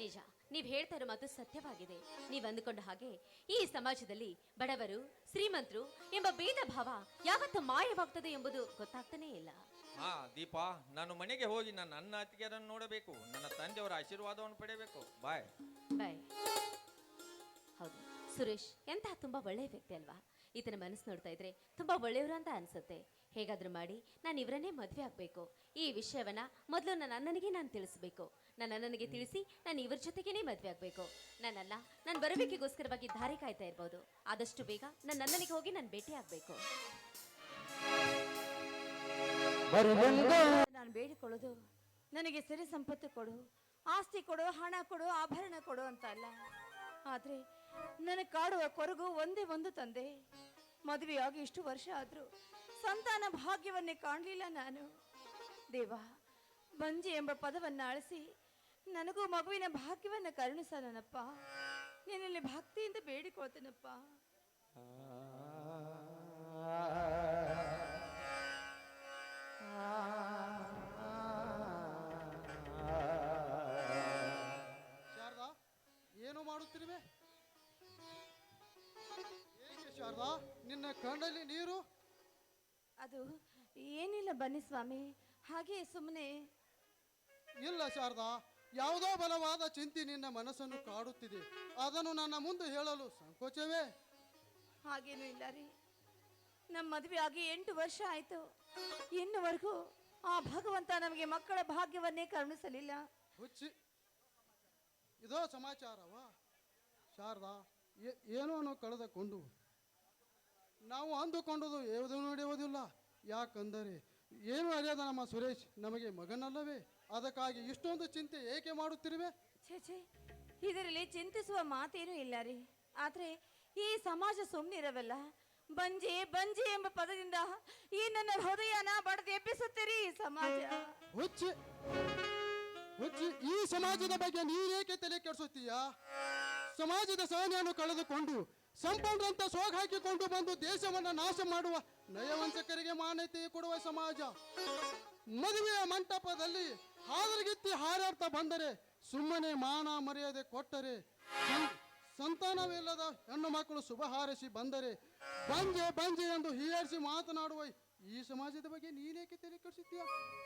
ನಿಜ, ನೀವ್ ಹೇಳ್ತಾ ಇರೋ ಮಾತು ಸತ್ಯವಾಗಿದೆ. ನೀವ್ ಅಂದುಕೊಂಡ ಹಾಗೆ ಈ ಸಮಾಜದಲ್ಲಿ ಬಡವರು ಶ್ರೀಮಂತರು ಎಂಬ ಭೇದ ಭಾವ ಯಾವತ್ತು ಮಾಯವಾಗ್ತದೆ ಎಂಬುದು ಗೊತ್ತಾಗ್ತಾನೇ ಇಲ್ಲ. ಹಾ ದೀಪ, ನಾನು ಮನೆಗೆ ಹೋಗಿ ನನ್ನ ಅಣ್ಣ ಅತ್ತಿಗೆಯರನ್ನು ನೋಡಬೇಕು. ನನ್ನ ತಂದೆಯವರ ಆಶೀರ್ವಾದವನ್ನು ಪಡೆಯಬೇಕು. ಬಾಯ್ ಬಾಯ್. ಹೌದು ಸುರೇಶ್ ಎಂತಹ ತುಂಬಾ ಒಳ್ಳೆಯ ವ್ಯಕ್ತಿ ಅಲ್ವಾ? ಈತನ ಮನಸ್ಸು ನೋಡ್ತಾ ಇದ್ರೆ ತುಂಬಾ ಒಳ್ಳೆಯವರು ಅಂತ ಅನ್ಸುತ್ತೆ. ಹೇಗಾದ್ರೂ ಮಾಡಿ ನಾನು ಇವರನ್ನೇ ಮದುವೆ ಆಗ್ಬೇಕು. ಈ ವಿಷಯವನ್ನ ಮೊದಲು ನನ್ನ ಅಣ್ಣನಿಗೆ ನಾನು ತಿಳಿಸ್ಬೇಕು. ನನ್ನ ಅಣ್ಣನಿಗೆ ತಿಳಿಸಿ ನಾನು ಇವ್ರ ಜೊತೆಗೇನೆ ಮದುವೆ ಆಗ್ಬೇಕು. ನಾನು ಬರಬೇಕಿಗೋಸ್ಕರವಾಗಿ ದಾರಿ ಕಾಯ್ತಾ ಇರ್ಬೋದು. ಆದಷ್ಟು ಬೇಗ ನನ್ನ ಅಣ್ಣನಿಗೆ ಹೋಗಿ ನಾನು ಭೇಟಿ ಆಗ್ಬೇಕು. ನಾನು ಬೇಡಿಕೊಳ್ಳೋದು ನನಗೆ ಸಿರಿ ಸಂಪತ್ತು ಕೊಡು, ಆಸ್ತಿ ಕೊಡು, ಹಣ ಕೊಡು, ಆಭರಣ ಕೊಡು ಅಂತ ಅಲ್ಲ. ಆದ್ರೆ ನನಗೆ ಕಾಡುವ ಕೊರಗು ಒಂದೇ ಒಂದು ತಂದೆ. ಮದುವೆಯಾಗಿ ಇಷ್ಟು ವರ್ಷ ಆದ್ರೂ ಸಂತಾನ ಭಾಗ್ಯವನ್ನೇ ಕಾಣಲಿಲ್ಲ ನಾನು. ದೇವ, ಬಂಜಿ ಎಂಬ ಪದವನ್ನು ಅಳಿಸಿ ನನಗೂ ಮಗುವಿನ ಭಾಗ್ಯವನ್ನು ಕರುಣಿಸ ನನ್ನಪ್ಪ. ನಿನ್ನಲ್ಲಿ ಭಕ್ತಿಯಿಂದ ಬೇಡಿಕೊಳ್ತೇನಪ್ಪ. ಶಾರದಾ, ಏನು ಮಾಡುತ್ತಿರುವೆ? ಏಕೆ ಶಾರದಾ, ನಿನ್ನ ಕಣ್ಣಲ್ಲಿ ನೀರು? ಅದು ಏನಿಲ್ಲ ಬನ್ನಿ ಸ್ವಾಮಿ, ಹಾಗೆ ಸುಮ್ಮನೆ. ಇಲ್ಲ ಶಾರದಾ, ಯಾವುದೋ ಬಲವಾದ ಚಿಂತೆ ನಿನ್ನ ಮನಸ್ಸನ್ನು ಕಾಡುತ್ತಿದೆ. ಅದನ್ನು ನನ್ನ ಮುಂದೆ ಹೇಳಲು ಸಂಕೋಚವೇ? ಹಾಗೇನೂ ಇಲ್ಲ ರೀ. ನಮ್ಮ ಮದುವೆ ಆಗಿ 8 ವರ್ಷ ಆಯ್ತು. ಇನ್ನುವರೆಗೂ ಆ ಭಗವಂತ ನಮಗೆ ಮಕ್ಕಳ ಭಾಗ್ಯವನ್ನೇ ಕರುಣಿಸಲಿಲ್ಲ. ಹುಚ್ಚಿ, ಇದೋ ಸಮಾಚಾರವಾ? ಶಾರದಾ, ಏನೋ ಕಳೆದುಕೊಂಡು ನಾವು ಅಂದುಕೊಂಡುದು ಯಾವುದು ನಡೆಯುವುದಿಲ್ಲ. ಯಾಕಂದರೆ ಏನು ಅರಿಯದ ನಮ್ಮ ಸುರೇಶ್ ನಮಗೆ ಮಗನಲ್ಲವೇ? ಅದಕ್ಕಾಗಿ ಇಷ್ಟೊಂದು ಚಿಂತೆ ಏಕೆ ಮಾಡುತ್ತಿರುವೆ? ಛೇ, ಇದರಲ್ಲಿ ಚಿಂತಿಸುವ ಮಾತೇನೂ ಇಲ್ಲ ರೀ. ಆದ್ರೆ ಈ ಸಮಾಜ ಸುಮ್ಮನಿರವಲ್ಲ. ಬಂಜೆ ಬಂಜೆ ಎಂಬ ಪದದಿಂದ ಈ ನನ್ನ ಹೃದಯನ ಬಡದು ಎಬ್ಬಿಸುತ್ತೀರಿ ಈ ಸಮಾಜ. ಹುಚ್ಚಿ, ಈ ಸಮಾಜದ ಬಗ್ಗೆ ನೀನೇಕೆ ತಲೆ ಕೆಡಿಸುತ್ತೀಯಾ? ಸಮಾಜದ ಸಹನೆಯನ್ನು ಕಳೆದುಕೊಂಡು ಸಂಪನ್ನಂತ ಸೋಗ ಹಾಕಿಕೊಂಡು ಬಂದು ದೇಶವನ್ನು ನಾಶ ಮಾಡುವ ನಯವಂಚಕರಿಗೆ ಮಾನ್ಯತೆ ಕೊಡುವ ಸಮಾಜ. ಮದುವೆಯ ಮಂಟಪದಲ್ಲಿ ಹಾದರಗಿತ್ತಿ ಹಾರಾಡ್ತಾ ಬಂದರೆ, ಸುಮ್ಮನೆ ಮಾನ ಮರ್ಯಾದೆ ಕೊಟ್ಟರೆ, ಸಂತಾನವಿಲ್ಲದ ಹೆಣ್ಣು ಮಕ್ಕಳು ಶುಭ ಹಾರೈಸಿ ಬಂದರೆ ಬಂಜೆ ಬಂಜೆ ಎಂದು ಹೀಯಾರಿಸಿ ಮಾತನಾಡುವ ಈ ಸಮಾಜದ ಬಗ್ಗೆ ನೀನೇಕೆ ತಲೆ ಕೆಡಿಸುತ್ತೀಯ?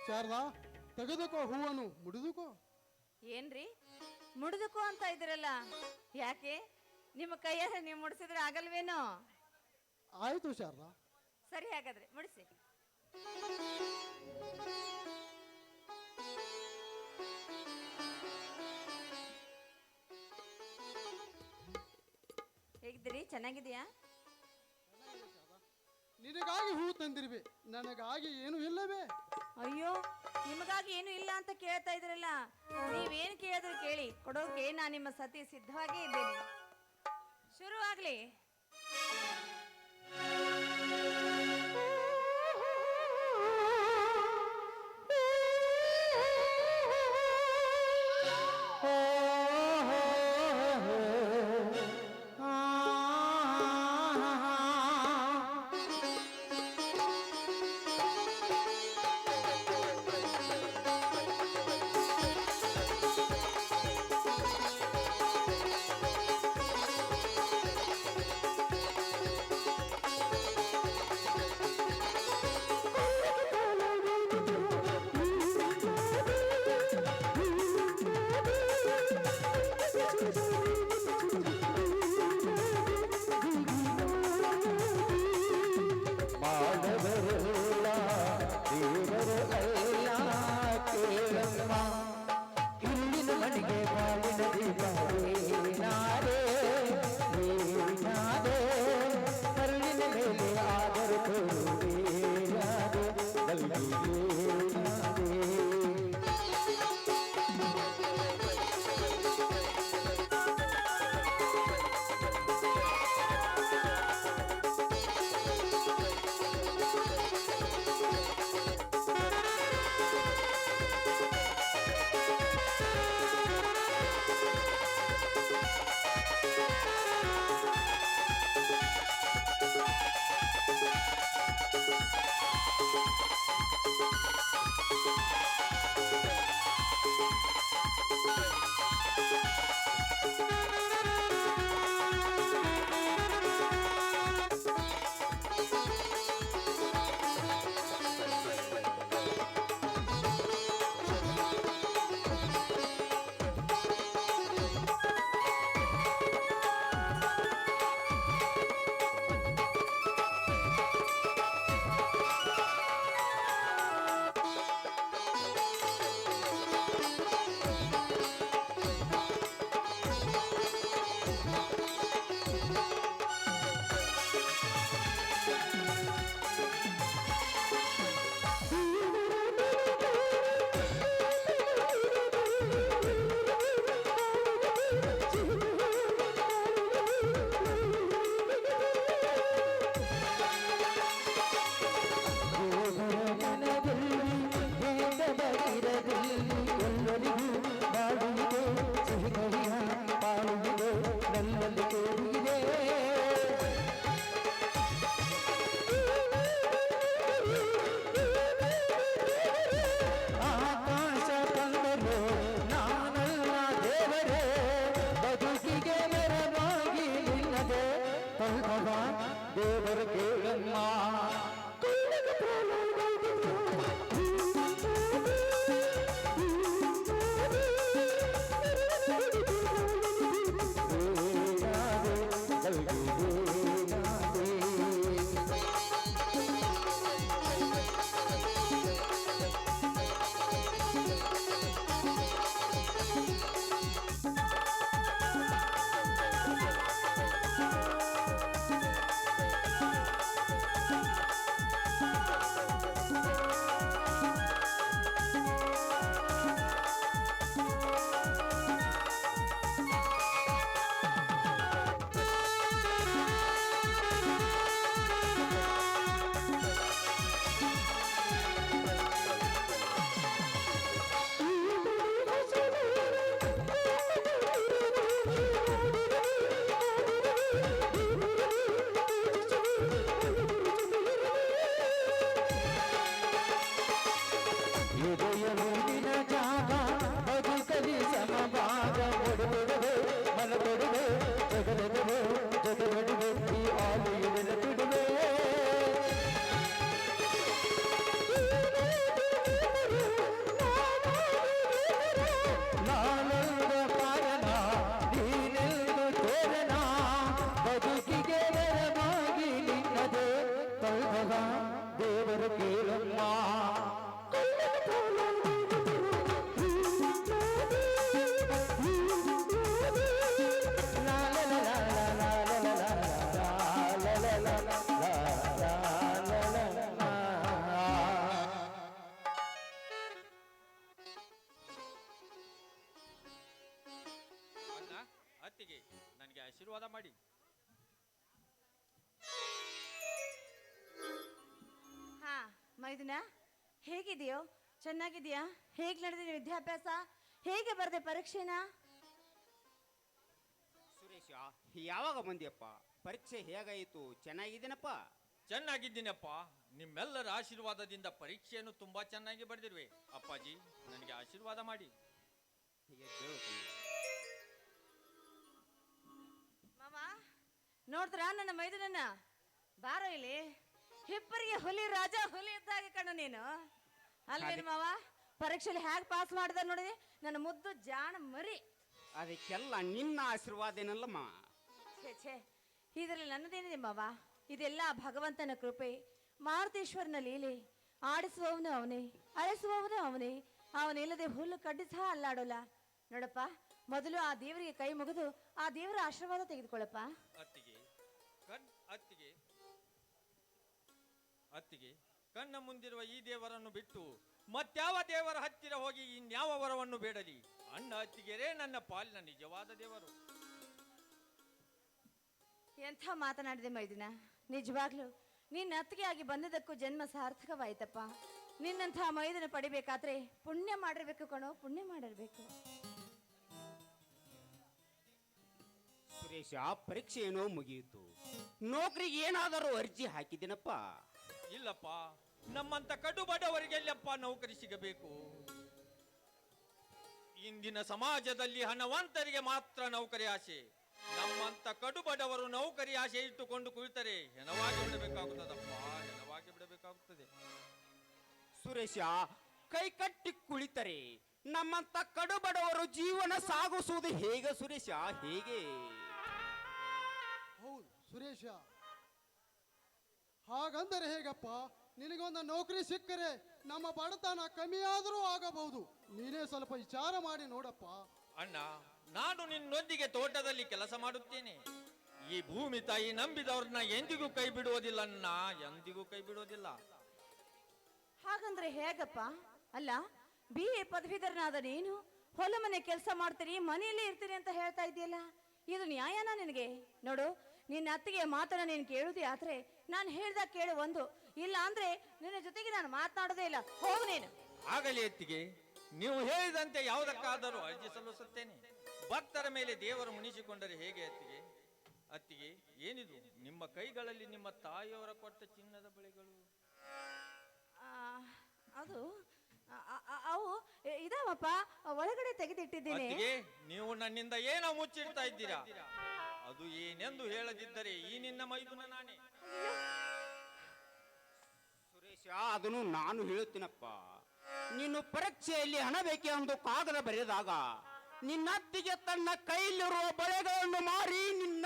ಶಾರದಾ, ತೆಗೆದುಕೋ ಹೂವನ್ನು ಮುಡಿದುಕೋ. ಏನ್ರಿ ಮುಡಿದುಕೋ ಅಂತ ಇದ್ದೀರಲ್ಲ, ಯಾಕೆ? ನಿಮ್ಮ ಕೈಯಾರ ನೀವು ಮುಡಿಸಿದ್ರೆ ಆಗಲ್ವೇನೋ? ಆಯ್ತು ಶಾರದಾ. ಸರಿ, ಹಾಗಾದ್ರೆ ಮುಡಿಸಿ. ಹೇಗಿದ್ದೀರಿ? ಚೆನ್ನಾಗಿದೆಯಾ? ನಿನಗಾಗಿ ಹೂ ತಂದಿರುವೆ, ನನಗಾಗಿ ಏನು ಇಲ್ಲವೇ? ಅಯ್ಯೋ, ನಿಮಗಾಗಿ ಏನು ಇಲ್ಲ ಅಂತ ಕೇಳ್ತಾ ಇದ್ರಲ್ಲ. ನೀವೇನು ಕೇಳಿದ್ರು ಕೇಳಿ, ಕೊಡೋಕೆ ನಾನು ನಿಮ್ಮ ಸತಿ ಸಿದ್ಧವಾಗೇ ಇದ್ದೇನೆ. ಶುರುವಾಗ್ಲಿ. ಕೇಳಮ್ಮ ಅಣ್ಣ ಅತ್ತಿಗೆ ನನಗೆ ಆಶೀರ್ವಾದ ಮಾಡಿ. ಹಾ ಮೈದುನ, ಹೇಗಿದೆಯೋ? ಚೆನ್ನಾಗಿದೆಯಾ? ಹೇಗೆ ನಡೆದಿದೆ ವಿದ್ಯಾಭ್ಯಾಸ? ಹೇಗೆ ಬರೆದೆ ಪರೀಕ್ಷೆನ? ಸುರೇಶ, ಯಾವಾಗ ಬಂದಿಯಪ್ಪ? ಪರೀಕ್ಷೆ ಹೇಗಾಯಿತು? ಚೆನ್ನಾಗಿದ್ದೀನಪ್ಪ. ಚೆನ್ನಾಗಿದ್ದೀನಪ್ಪ. ನಿಮ್ಮೆಲ್ಲರ ಆಶೀರ್ವಾದದಿಂದ ಪರೀಕ್ಷೆಯನ್ನು ತುಂಬಾ ಚೆನ್ನಾಗಿ ಬರೆದಿರುವೆ. ಅಪ್ಪಾಜಿ, ನನಗೆ ಆಶೀರ್ವಾದ ಮಾಡಿ. ಮಾವ, ನೋಡಿದ್ರ ನನ್ನ ಮೈದುನನ್ನ? ಬಾರೋ ಇಲ್ಲಿ. ಹಿಪ್ಪರಿಗೆ ಹುಲಿ ರಾಜ ಹುಲಿ ಇದ್ದಾಗ ಕಣ ನೀನು. ಅಲ್ವೇನು ಮಾವ? ಪರೀಕ್ಷೆಯಲ್ಲಿ ಹೇಗೆ ಪಾಸ್ ಮಾಡಿದ ನೋಡಿದೆ ನನ್ನ ಮುದ್ದು ಜಾಣ ಮರಿ. ಅದಕ್ಕೆಲ್ಲ ನಿನ್ನ ಆಶೀರ್ವಾದ ಏನಲ್ಲಮ್ಮ. ಛೇ ಛೇ, ಇದರಲ್ಲಿ ನನ್ನದೇನಿದೆ ಮಾವ? ಇದೆಲ್ಲ ಭಗವಂತನ ಕೃಪೆ, ಮಾರುತೇಶ್ವರನ ಲೀಲೆ. ಆಡಿಸುವವನು ಅವನೇ, ಅಳಿಸುವವನು ಅವನೇ. ಅವನಿಲ್ಲದೆ ಹುಲ್ಲು ಕಡ್ಡಿ ಸಹ ಅಲ್ಲಾಡೋಲ್ಲ. ನೋಡಪ್ಪ, ಮೊದಲು ಆ ದೇವರಿಗೆ ಕೈ ಮುಗಿದು ಆ ದೇವರ ಆಶೀರ್ವಾದ ತೆಗೆದುಕೊಳ್ಳಪ್ಪ. ಅತ್ತಿಗೆ ಅತ್ತಿಗೆ ಕಣ್ಣ ಮುಂದಿರುವ ಈ ದೇವರನ್ನು ಬಿಟ್ಟು ಮತ್ಯಾವ ದೇವರ ಹತ್ತಿರ ಹೋಗಿ ಇನ್ಯಾವ ವರವನ್ನು ಬೇಡಲಿ? ಅಣ್ಣ ಅತ್ತಿಗೆರೇ ನನ್ನ ಪಾಲಿನ ನಿಜವಾದ ದೇವರು. ಎಂಥ ಮಾತನಾಡಿದೆ ಮೈದಿನ. ನಿಜವಾಗ್ಲು ನಿನ್ನ ಅತ್ತಿಗೆ ಆಗಿ ಬಂದದಕ್ಕೂ ಜನ್ಮ ಸಾರ್ಥಕವಾಯ್ತಪ್ಪ. ನಿನ್ನಂಥ ಮೈದನ ಪಡಿಬೇಕಾದ್ರೆ ಪುಣ್ಯ ಮಾಡಿರ್ಬೇಕು ಕಣೋ, ಪುಣ್ಯ ಮಾಡಿರ್ಬೇಕು. ಸುರೇಶ, ಪರೀಕ್ಷೆ ಏನೋ ಮುಗಿಯಿತು. ನೌಕರಿಗೆ ಏನಾದರೂ ಅರ್ಜಿ ಹಾಕಿದ್ದೀನಪ್ಪ. ಇಲ್ಲಪ್ಪ, ನಮ್ಮಂತ ಕಡು ಬಡವರಿಗೆಲ್ಲಪ್ಪ ನೌಕರಿ ಸಿಗಬೇಕು? ಇಂದಿನ ಸಮಾಜದಲ್ಲಿ ಹಣವಂತರಿಗೆ ಮಾತ್ರ ನೌಕರಿ ಆಸೆ. ನಮ್ಮಂತ ಕಡು ಬಡವರು ನೌಕರಿ ಆಸೆ ಇಟ್ಟುಕೊಂಡು ಕುಳಿತರೆ ಹೆಣವಾಗಿ ಬಿಡಬೇಕಾಗುತ್ತದಪ್ಪ, ಹೆಣವಾಗಿ ಬಿಡಬೇಕಾಗುತ್ತದೆ. ಸುರೇಶ, ಕೈ ಕಟ್ಟಿ ಕುಳಿತರೆ ನಮ್ಮಂತ ಕಡು ಬಡವರು ಜೀವನ ಸಾಗಿಸುವುದು ಹೇಗೆ ಸುರೇಶ? ಹೇಗೆ? ಹೌದು ಸುರೇಶ, ಹಾಗಂದರೆ ಹೇಗಪ್ಪ? ನಿನಗೊಂದು ನೌಕರಿ ಸಿಕ್ಕರೆ ನಮ್ಮ ಬಡತನ ಕಮ್ಮಿಯಾದರೂ ಆಗಬಹುದು. ನೀನೇ ಸ್ವಲ್ಪ ವಿಚಾರ ಮಾಡಿ ನೋಡಪ್ಪ. ಅಣ್ಣ, ನಾನು ನಿನ್ನೊಂದಿಗೆ ತೋಟದಲ್ಲಿ ಕೆಲಸ ಮಾಡುತ್ತೇನೆ. ಈ ಭೂಮಿ ತಾಯಿ ನಂಬಿದವ್ರನ್ನ ಎಂದಿಗೂ ಕೈ ಬಿಡುವುದಿಲ್ಲ ಅಣ್ಣ, ಎಂದಿಗೂ ಕೈ ಬಿಡುವುದಿಲ್ಲ. ಹಾಗಂದ್ರೆ ಹೇಗಪ್ಪ? ಅಲ್ಲ, BA ಪದವೀಧರನಾದ ನೀನು ಹೊಲ ಮನೆ ಕೆಲಸ ಮಾಡ್ತೀರಿ, ಮನೆಯಲ್ಲೇ ಇರ್ತೀರಿ ಅಂತ ಹೇಳ್ತಾ ಇದೆಯಲ್ಲ, ಇದು ನ್ಯಾಯನಾ ನಿನಗೆ? ನೋಡು, ನಿನ್ನ ಅತ್ತಿಗೆ ಮಾತನ್ನ ನೀನು ಕೇಳುದೇ ಆದ್ರೆ ನಾನು ಹೇಳ್ದಾಗ ಕೇಳು ಒಂದು, ಇಲ್ಲ ಅಂದ್ರೆ ನಿನ್ನ ಜೊತೆಗೆ ನಾನು ಮಾತನಾಡೋದೇ ಇಲ್ಲ. ಹೋಗು ನೀನು. ಆಗಲಿ ಅತ್ತಿಗೆ, ನೀವು ಹೇಳಿದಂತೆ ಯಾವುದಕ್ಕಾದರೂ ಅರ್ಜಿ ಸಲ್ಲಿಸುತ್ತೇನೆ. ಭಕ್ತರ ಮೇಲೆ ದೇವರು ಮುನಿಸಿಕೊಂಡರೆ ಹೇಗೆ ಅತ್ತಿಗೆ? ಅತ್ತಿಗೆ, ಏನಿದು ನಿಮ್ಮ ಕೈಗಳಲ್ಲಿ? ನಿಮ್ಮ ತಾಯಿಯವರ ಕೊಟ್ಟ ಚಿನ್ನದ ಬಳೆಗಳು. ಆ, ಅದು ಅವು ಇದಾವಪ್ಪ, ಒಳಗಡೆ ತೆಗೆದಿಟ್ಟಿದ್ದೀನಿ. ಅತ್ತಿಗೆ, ನೀವು ನನ್ನಿಂದ ಏನೋ ಮುಚ್ಚಿಡ್ತಾ ಇದ್ದೀರಾ. ಅದು ಏನೆಂದು ಹೇಳದಿದ್ದರೆ ಈ ನಿನ್ನ ಮೈದುನ ನಾನೇ. ಸುರೇಶ, ಅದನ್ನು ನಾನು ಹೇಳುತ್ತೀನಪ್ಪ. ನೀನು ಪರೀಕ್ಷೆಯಲ್ಲಿ ಹಣ ಬೇಕೆ ಎಂದು ಕಾಗದ ಬರೆದಾಗ ನಿನ್ನ ಅತ್ತಿಗೆ ತನ್ನ ಕೈಲಿರುವ ಬಳೆಗಳನ್ನು ಮಾರಿ ನಿನ್ನ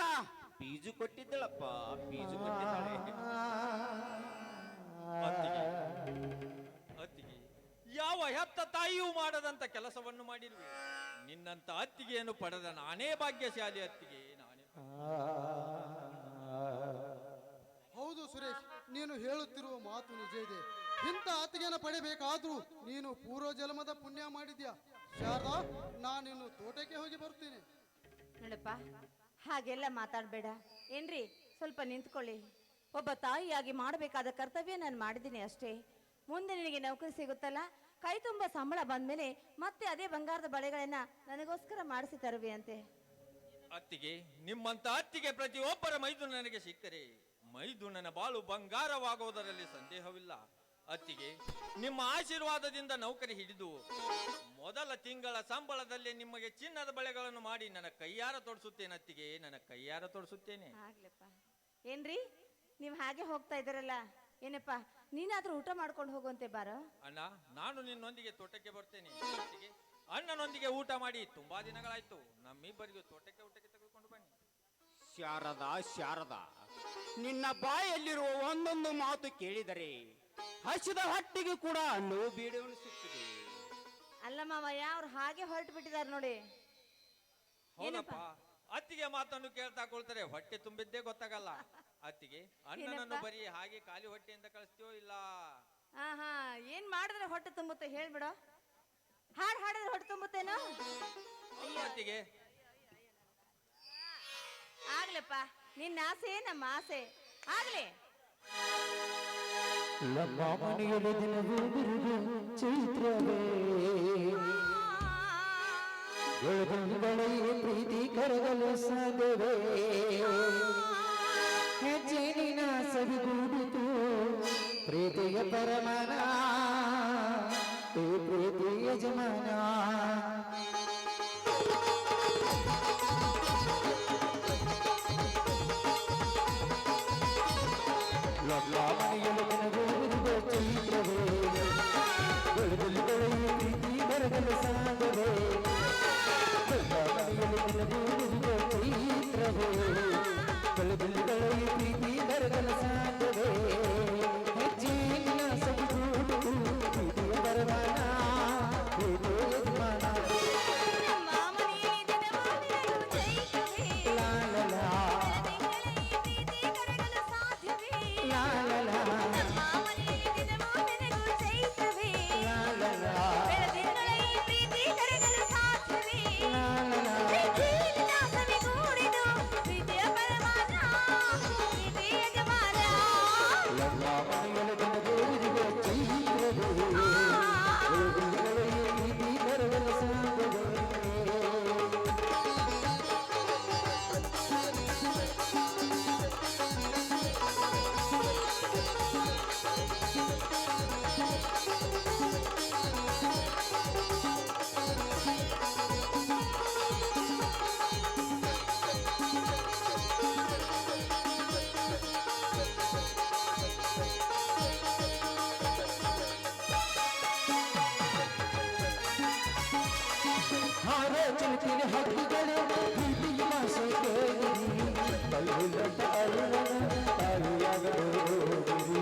ಫೀಸು ಕೊಟ್ಟಿದ್ದಳಪ್ಪ, ಫೀಸು ಕೊಟ್ಟಿದ್ದಾಳೆ. ಅತ್ತಿಗೆ, ಯಾವ ಹೆತ್ತ ತಾಯಿಯೂ ಮಾಡದಂತ ಕೆಲಸವನ್ನು ಮಾಡಿರುವೆ. ನಿನ್ನಂತ ಅತ್ತಿಗೆಯನ್ನು ಪಡೆದ ನಾನೇ ಭಾಗ್ಯಶಾಲಿ ಅತ್ತಿಗೆ, ನಾನೇ. ಹೌದು ಸುರೇಶ್, ನೀನು ಹೇಳುತ್ತಿರುವ ಮಾತು ನಿಜ ಇದೆ. ಇಂಥ ಅತ್ತಿಗೆನ ಪಡಿಬೇಕಾದ್ರೂ ನೀನು ಪೂರ್ವ ಜನ್ಮದ ಪುಣ್ಯ ಮಾಡಿದ್ಯಾ. ಶಾರದಾ, ನಾನಿನ್ನು ತೋಟಕ್ಕೆ ಹೋಗಿ ಬರ್ತೀನಿ. ನೋಡಪ್ಪ, ಹಾಗೆಲ್ಲ ಮಾತಾಡಬೇಡ. ಏನ್ರಿ, ಸ್ವಲ್ಪ ನಿಂತ್ಕೊಳ್ಳಿ. ಒಬ್ಬ ತಾಯಿಯಾಗಿ ಮಾಡಬೇಕಾದ ಕರ್ತವ್ಯ ನಾನು ಮಾಡಿದ್ದೀನಿ ಅಷ್ಟೇ. ಮುಂದೆ ನಿನಗೆ ನೌಕರಿ ಸಿಗುತ್ತಲ್ಲ, ಕೈ ತುಂಬ ಸಂಬಳ ಬಂದ್ಮೇಲೆ ಮತ್ತೆ ಅದೇ ಬಂಗಾರದ ಬಳೆಗಳನ್ನ ನನಗೋಸ್ಕರ ಮಾಡಿಸಿ ತರುವೆ ಅಂತೆ. ಅತ್ತಿಗೆ, ನಿಮ್ಮಂತ ಅತ್ತಿಗೆ ಪ್ರತಿಯೊಬ್ಬರ ಮೈದುನ ನನಗೆ ಸಿಕ್ಕರೆ ಮೈದುನನ ಬಾಳು ಬಂಗಾರವಾಗುವುದರಲ್ಲಿ ಸಂದೇಹವಿಲ್ಲ. ಅತ್ತಿಗೆ, ನಿಮ್ಮ ಆಶೀರ್ವಾದದಿಂದ ನೌಕರಿ ಹಿಡಿದು ಮೊದಲ ತಿಂಗಳ ಸಂಬಳದಲ್ಲಿ ನಿಮಗೆ ಚಿನ್ನದ ಬಳೆಗಳನ್ನು ಮಾಡಿ ನನ್ನ ಕೈಯಾರ ತೊಡಿಸುತ್ತೇನೆ ಅತ್ತಿಗೆ, ನನ್ನ ಕೈಯಾರ ತೊಡಿಸುತ್ತೇನೆ. ಆಗ್ಲಪ್ಪ. ಏನ್ರಿ, ನೀವು ಹಾಗೆ ಹೋಗ್ತಾ ಇದ್ದೀರಲ್ಲ, ಏನಪ್ಪ ನೀನಾದ್ರೂ ಊಟ ಮಾಡ್ಕೊಂಡು ಹೋಗುವಂತೆ ಬಾರೋ. ಅಣ್ಣ, ನಾನು ನಿನ್ನೊಂದಿಗೆ ತೋಟಕ್ಕೆ ಬರ್ತೇನೆ. ಅತ್ತಿಗೆ, ಅಣ್ಣನೊಂದಿಗೆ ಊಟ ಮಾಡಿ ತುಂಬಾ ದಿನಗಳಾಯ್ತು. ನಮ್ಮಿಬ್ಬರಿಗೂ ತೋಟಕ್ಕೆ ಊಟಕ್ಕೆ ತೆಗೆದುಕೊಂಡು ಬನ್ನಿ. ಶಾರದಾ ಶಾರದಾ, ನಿನ್ನ ಬಾಯಲ್ಲಿರುವ ಒಂದೊಂದು ಮಾತು ಕೇಳಿದರೆ ಹಸಿದ ಹೊಟ್ಟಿಗೆ ಕೂಡ ನೋವು ಬೀಡುವನಿಸುತ್ತದೆ. ಅಲ್ಲ ಮಾವಯ್ಯ, ಅವ್ರು ಹಾಗೆ ಹೊರಟು ಬಿಟ್ಟಿದ್ದಾರೆ ನೋಡಿ. ಹೌದಪ್ಪ, ಅತ್ತಿಗೆ ಮಾತನ್ನು ಕೇಳ್ತಾ ಕೊಳ್ತಾರೆ ಹೊಟ್ಟೆ ತುಂಬಿದ್ದೇ ಗೊತ್ತಾಗಲ್ಲ. ಅತ್ತಿಗೆ ಅಣ್ಣನನ್ನು ಬರೀ ಹಾಗೆ ಖಾಲಿ ಹೊಟ್ಟೆಯಿಂದ ಕಳಿಸ್ತೀವೋ ಇಲ್ಲ ಹಾ ಏನ್ ಮಾಡಿದ್ರೆ ಹೊಟ್ಟೆ ತುಂಬುತ್ತೆ ಹೇಳ್ಬಿಡು. ಹಾಡು ಹಾಡಿದ್ರೆ ಹೊಟ್ಟೆ ತುಂಬುತ್ತೇನೋ? ಅಯ್ಯೋ ಅತ್ತಿಗೆ, ಆಗ್ಲಪ್ಪ, ನಿನ್ನ ಆಸೆ ನಮ್ಮ ಆಸೆ ಆಗ್ಲಿ. ನಮ್ಮ ಮನೆಯಲ್ಲಿ ದಿನವೂ ಬಿರುದು ಚೈತ್ರವೇ, ಬೆಳದಿಂಗಳೇ ಪ್ರೀತಿ ಕರಗಲು ಸಾಧ್ಯವೇ, ಹೆಜ್ಜೆನಿನ ಸವಿಗೂಡಿತು ಪ್ರೀತಿಯ ಪರಮಾನ, ಈ ಪ್ರೀತಿ ಯಜಮಾನ. ಮನೆಯಲ್ಲಿ ದಿನವೂ ಚೈತ್ರವೇ, ಬೆಳದಿಂಗಳೇ ಪ್ರೀತಿ ಕರಗಲು ಸಾಧ್ಯವೇ, ಮನೆಯಲ್ಲಿ ದಿನವೂ ಚೈತ್ರವೇ, ಬೆಳದಿಂಗಳೇ ಪ್ರೀತಿ ಕರಗಲು ಸಾಧ್ಯವೇ, ಹೆಜ್ಜೆನ ಸವಿಗೂಡು ಪ್ರೀತಿಯ ಪರಮಾನ, ಪ್ರೀತಿಯ ಯಜಮಾನ. ನಮ್ಮ ಮನೆಯಲ್ಲಿ ದಿನವೂ ಬಿರುದು ಚೈತ್ರವೇ, ಲಾ ಲಾ ಲಾ, ಪ್ರೀತಿ ಕರಗಲು ಸಾಧ್ಯವೇ. ಲಾ ಲಾ ಲಾ, ನಮ್ಮ ಮನೆಯಲ್ಲಿ ದಿನವೂ ಬಿರುದು ಚೈತ್ರವೇ, ಲಾ ಲಾ ಲಾ, ಬೆಳದಿಂಗಳೇ ಪ್ರೀತಿ ಕರಗಲು ಸಾಧ್ಯವೇ. ಲಾ ಲಾ ಲಾ. ಹೆಜ್ಜೆನಿನ ಸವಿಗೂಡಿದು ಪ್ರೀತಿಯ ಪರಮಾನ, ಪ್ರೀತಿ ಯಜಮಾನ. ನಮ್ಮ ಮನೆಯಲ್ಲಿ ದಿನವೂ ಬಿರುದು ಚೈತ್ರವೇ, ಬೆಳದಿಂಗಳೇ ಪ್ರೀತಿ ಕರಗಲು ಸಾಧ್ಯವೇ. ಹಾರ ಚಲುತ್ತಿನ ಹಕ್ಕಿಗಳು ಪ್ರೀತಿಯ ಮಾಸೆ ಕೇಳಿರಿ, ಕಲ್ಲುಲಟ್ಟ ಅಲ್ಲನ ತಾಯಿಯಾಗಬೇಡಿ.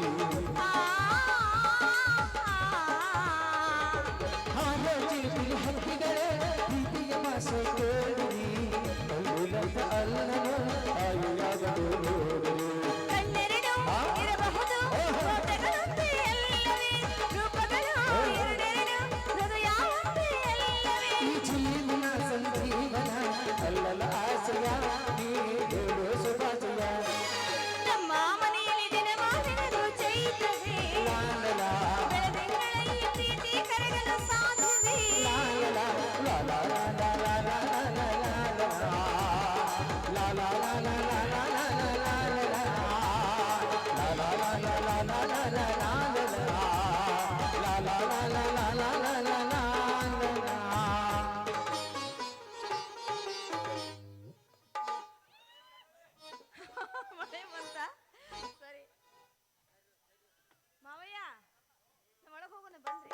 ಹಾರ ಚಲುತ್ತಿನ ಹಕ್ಕಿಗಳು ಪ್ರೀತಿಯ ಮಾಸೆ ಕೇಳಿರಿ, ಕಲ್ಲುಲಟ್ಟ ಅಲ್ಲನ ತಾಯಿಯಾಗಬೇಡಿ. ಕಣ್ಣೆರಡು ಇರಬಹುದು ಕೋಟೆಗಳಂತೆ ಎಲ್ಲವೇ, ರೂಪಗಳು ಎರಡೆರಡು ಹೃದಯ ಒಂದೇ ಎಲ್ಲವೇ. ಈ ಜೀವನ ಸಂಜೀವನ ಅಲ್ಲಲ ಆಸೆಯ, ಈ ಹೇಳು ಸುಭಾಷಯ. ನಮ್ಮ ಮನೆಯಲ್ಲಿ ದಿನವೂ ಬಿರುದು ಚೈತ್ರವೇ, ಲಾ ಲಾ ಲಾ, ಬೆಳದಿಂಗಳೇ ಪ್ರೀತಿ ಕರಗಲು ಸಾಧ್ಯವೇ. ಲಾ ಲಾ ಲಾ, ಲಾ ಲಾ ಲಾ ಲಾ ಲಾ ಲಾ ಲಾ ಲಾ ಲಾ, ಲಾ ಲಾ ಲಾ ಲಾ ಲಾ ಲಾ ಲಾ ಲಾ ಲಾ ಲಾ, ಲಾ ಲಾ ಲಾ ಲಾ ಲಾ ಲಾ ಲಾ ಲಾ ಲಾ ಲಾ, ಲಾ ಲಾ ಲಾ ಲಾ ಲಾ ಲಾ ಲಾ ಲಾ ಲಾ ಲಾ. ಮಳೆ ಬಂತ? ಸರಿ ಮಾವಯ್ಯ, ನಮ್ಮ ಒಳಗೆ ಹೋಗೋಣ ಬನ್ರಿ.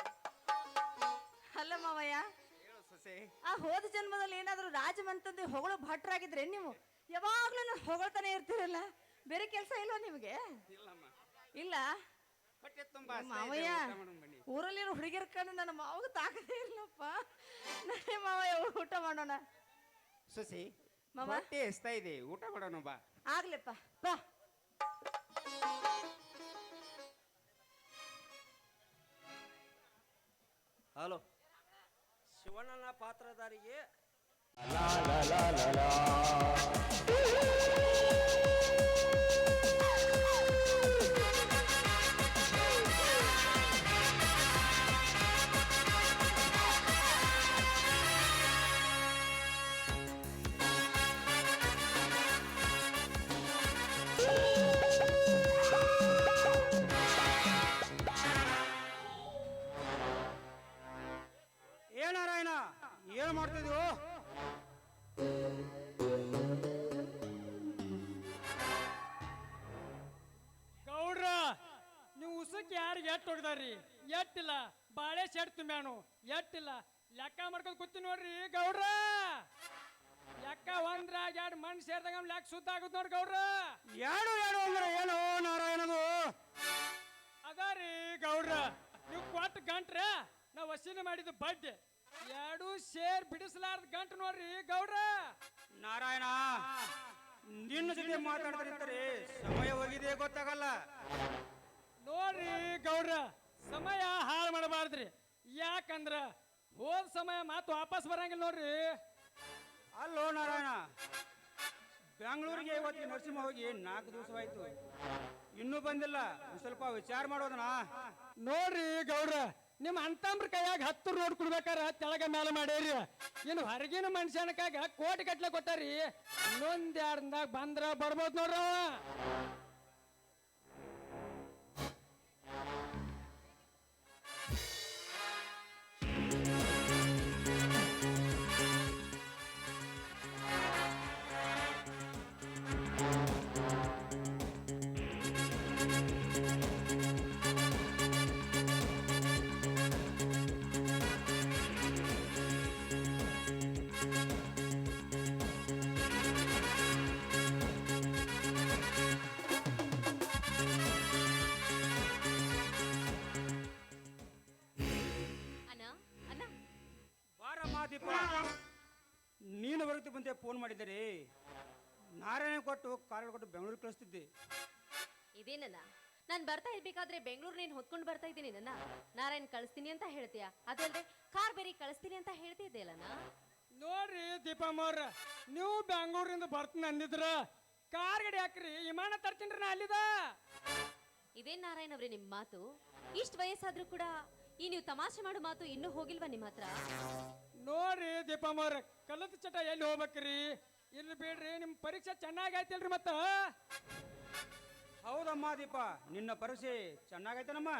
ಅಲ್ಲ ಮಾವಯ್ಯ, ಹೇಳು ಸೊಸೆ. ಆ ಹೋದ ಜನ್ಮದಲ್ಲಿ ಏನಾದರೂ ರಾಜಮಂತಂದು ಹೊಗಳು ಭಟ್ರಾಗಿದ್ರೆ ನೀವು ಯಾವಾಗ್ಲೂ ನಾನು ಹೊಗಳ್ತಾನೆ ಇರ್ತೀರಲ್ಲ, ಬೇರೆ ಕೆಲಸ ಇಲ್ವಾ ನಿಮಗೆ? ಇಲ್ಲಮ್ಮ, ಇಲ್ಲ ಹೊಟ್ಟೆ ತುಂಬಾ ಹಸ್ತಾ ಇದೆ, ಮಾವಯ್ಯ, ಊಟ ಮಾಡೋಣ ಬನ್ನಿ. ಊರಲ್ಲಿರೋ ಹುಡುಗಿಯರ ಕಣ್ಣು ನನ್ನ ಮಾವಗ ತಾಕದೇ ಇಲ್ಲಪ್ಪ. ನಡೆ ಮಾವಯ್ಯ, ಊಟ ಮಾಡೋಣ. ಸೊಸೆ, ಮಾವ? ಹೊಟ್ಟೆ ಹಸ್ತಾ ಇದೆ, ಊಟ ಮಾಡೋಣ ಬಾ. ಆಗ್ಲಿಪ್ಪ ಬಾ. ಹಲೋ, ಶಿವಣ್ಣನ ಪಾತ್ರಧಾರಿಗೆ ಏನಾರಾಯಣ, ಏನು ಮಾಡ್ತಿದ್ವು? ಗೌಡ್ರ, ನೀವು ಉಸಕ್ಕೆ ಯಾರಿಗೆ ಎಟ್ಟು ಹೊಡೆದಾರ್ರಿ? ಎಟ್ಟಿಲ್ಲ, ಬಾಳೆ ಶೆಡ್ ತುಂಬ್ಯಾನು, ಎಟ್ಟಿಲ್ಲ, ಲೆಕ್ಕ ಮಾಡ್ಕೊಂಡು ಕೂತಿ ನೋಡ್ರಿ ಗೌಡ್ರ. ಲೆಕ್ಕ ಒಂದ್ರಾಗ ಎರಡು ಮಣ್ಣು ಸೇರಿದಾಗ ಲೆಕ್ಕ ಸುತ್ತ ಆಗುತ್ತೆ ನೋಡಿ ಗೌಡ್ರ. ಎರಡು ಎರಡು ಅಂದ್ರೆ ಏನು ನಾರಾಯಣದು? ಅದಾರಿ ಗೌಡ್ರ, ನೀವು ಕೊಟ್ಟು ಗಂಟ್ರ ನಾವು ವಸೂಲಿ ಮಾಡಿದ್ದು ಬಡ್ಡಿ ಎರಡು ಸೇರ್ ಬಿಡಿಸಲಾರ್ದ ಗಂಟು ನೋಡ್ರಿ ಗೌಡ್ರ. ನಾರಾಯಣ, ನಿನ್ನ ಜೊತೆ ಮಾತಾಡ್ತಾರೆ ಸಮಯ ಹೋಗಿದೆ ಗೊತ್ತಾಗಲ್ಲ. ನೋಡ್ರಿ ಗೌಡ್ರ, ಸಮಯ ಹಾಳು ಮಾಡಬಾರ್ದ್ರಿ. ಯಾಕಂದ್ರ ಹೋದ ಸಮಯ ಮಾತು ವಾಪಸ್ ಬರಂಗಿಲ್ಲ ನೋಡ್ರಿ. ಅಲ್ಲೋ ನಾರಾಯಣ, ಬೆಂಗಳೂರಿಗೆ ಇವತ್ತು ನರಸಿಂಹ ಹೋಗಿ 4 ದಿವಸವಾಯ್ತು, ಇನ್ನೂ ಬಂದಿಲ್ಲ. ಒಂದ್ ಸ್ವಲ್ಪ ವಿಚಾರ ಮಾಡೋದನ. ನೋಡ್ರಿ ಗೌಡ್ರ, ನಿಮ್ಮ ಅಂತಂಬ್ರ ಕೈಯಾಗ 10 ರೋಡ್ ಕೊಡ್ಬೇಕಾರ ತೆಳಗ ಮೇಲೆ ಮಾಡ್ಯಾರಿ. ಇನ್ನು ಹೊರಗಿನ ಮನುಷ್ಯನಕಾಗ ಕೋಟಿ ಗಟ್ಲೆ ಕೊಟ್ಟಾರಿ. ಇನ್ನೊಂದ್ ಎರಡ್ದಾಗ ಬಂದ್ರ ಬರ್ಬೋದು ನೋಡ್ರವ. ಅಣ್ಣ ಅಣ್ಣ ಬಾರಮ್ಮ ದೀಪ, ನೀನು ಬರುತ್ತೆ ಬಂತೆ ಫೋನ್ ಮಾಡಿದ್ದೀರಿ. ನಾರಾಯಣ ಕೊಟ್ಟು ಕಾರ್ ಕೊಟ್ಟು ಬೆಂಗಳೂರು ಕಳಿಸ್ತಿದ್ದೆ. ಇದೇನಣ್ಣ, ನಾನು ಬರ್ತಾ ಇರ್ಬೇಕಾದ್ರೆ ಬೆಂಗಳೂರು ನೀನು ಹೊತ್ಕೊಂಡು ಬರ್ತಾ ಇದ್ದೀನಿ ನನ್ನ. ನಾರಾಯಣ್ ಕಳಿಸ್ತೀನಿ ಅಂತ ಹೇಳ್ತೀಯ, ಅದಲ್ಲದೆ ಕಾರ್ ಬೇರೆ ಕಳಿಸ್ತೀನಿ ಅಂತ ಹೇಳ್ತಿದ್ದೆಲ್ಲಣ್ಣ. ನೋಡ್ರಿ ದೀಪಮ್ಮವ್ರ, ನೀವು ಬೆಂಗಳೂರಿಂದ ಬರ್ತೀನಿ ಅಂದಿದ್ರ ಕಾರ್ ಗಡಿ ಹಾಕ್ರಿ, ವಿಮಾನ ತರ್ತೀನಿ ನಾ ಅಲ್ಲಿದ. ಇದೇನ್ ನಾರಾಯಣ್ ಅವ್ರೆ ನಿಮ್ಮ ಮಾತು? ಇಷ್ಟು ವಯಸ್ಸಾದ್ರೂ ಕೂಡ ಈ ನೀವು ತಮಾಷೆ ಮಾಡೋ ಮಾತು ಇನ್ನೂ ಹೋಗಿಲ್ವಾ ನಿಮ್ಮ ಹತ್ರ? ನೋಡ್ರಿ ದೀಪಮ್ಮವ್ರ, ಕಲದ ಚಟ ಎಲ್ಲಿ ಹೋಗ್ಬೇಕ್ರಿ? ಇಲ್ಲಿ ಬಿಡ್ರಿ, ನಿಮ್ ಪರೀಕ್ಷೆ ಚೆನ್ನಾಗಿ ಆಯ್ತಿಲ್ರಿ ಮತ್ತ? ಹೌದಮ್ಮ ದೀಪ, ನಿನ್ನ ಪರೀಕ್ಷೆ ಚೆನ್ನಾಗೈತನಮ್ಮ.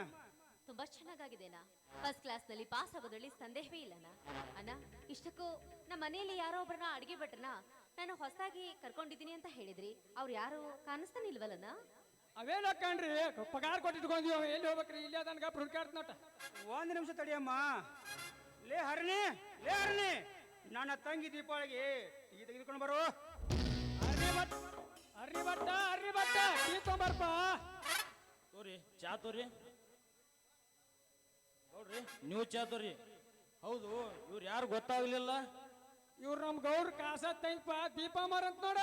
ತುಂಬಾ ಚೆನ್ನಾಗಿದೆನಾ? ಫಸ್ಟ್ ಕ್ಲಾಸ್ನಲ್ಲಿ ಪಾಸ್ ಆಗೋದ್ರಲ್ಲಿ ಸಂದೇಹವೇ ಇಲ್ಲನಾ? ಅಣ್ಣ, ಇಷ್ಟಕ್ಕೂ ನಮ್ಮ ಮನೆಯಲ್ಲಿ ಯಾರೋ ಒಬ್ಬರನ್ನ ಅಡಿಗೆ ಭಟ್ರನ್ನ ನಾನು ಹೊಸದಾಗಿ ಕರ್ಕೊಂಡಿದ್ದೀನಿ ಅಂತ ಹೇಳಿದ್ರಿ, ಅವ್ರು ಯಾರು ಕಾಣಿಸ್ತಾನೆ ಇಲ್ವಲ್ಲನ? ಅವೇನ ಕಣ್ರಿ, ಪಗಾರ ಕೊಟ್ಟಿಟ್ಕೊಂಡ್ವಿ, ಅವ ಎಲ್ಲಿ ಹೋಗ್ಬೇಕ್ರಿ? ಇಲ್ಲಿ ಅದನ್ನ ಗಪ್ಪ ಹುಡ್ಕಾಡ್ತ ನೋಟ. 1 ನಿಮಿಷ ತಡಿಯಮ್ಮ. ಲೇ ಹರಣಿ, ಲೇ ಹರಣಿ, ನನ್ನ ತಂಗಿ ದೀಪಾವಳಿಗೆ ಟೀ ತೆಗೆದುಕೊಂಡು ಬರು. ಅರ್ರಿ ಬಟ್ಟ ಟೀ ತೊಂಬರ್ಪ. ತೋರಿ ಚಾ ತೋರಿ ಗೌಡ್ರಿ, ನೀವು ಚಾ ತೋರಿ. ಹೌದು, ಇವ್ರು ಯಾರು ಗೊತ್ತಾಗ್ಲಿಲ್ಲ? ಇವ್ರು ನಮ್ ಗೌಡ್ರ ಕಾಸ ತಂಪ ದೀಪಮ್ಮರ್ ಅಂತ ನೋಡ.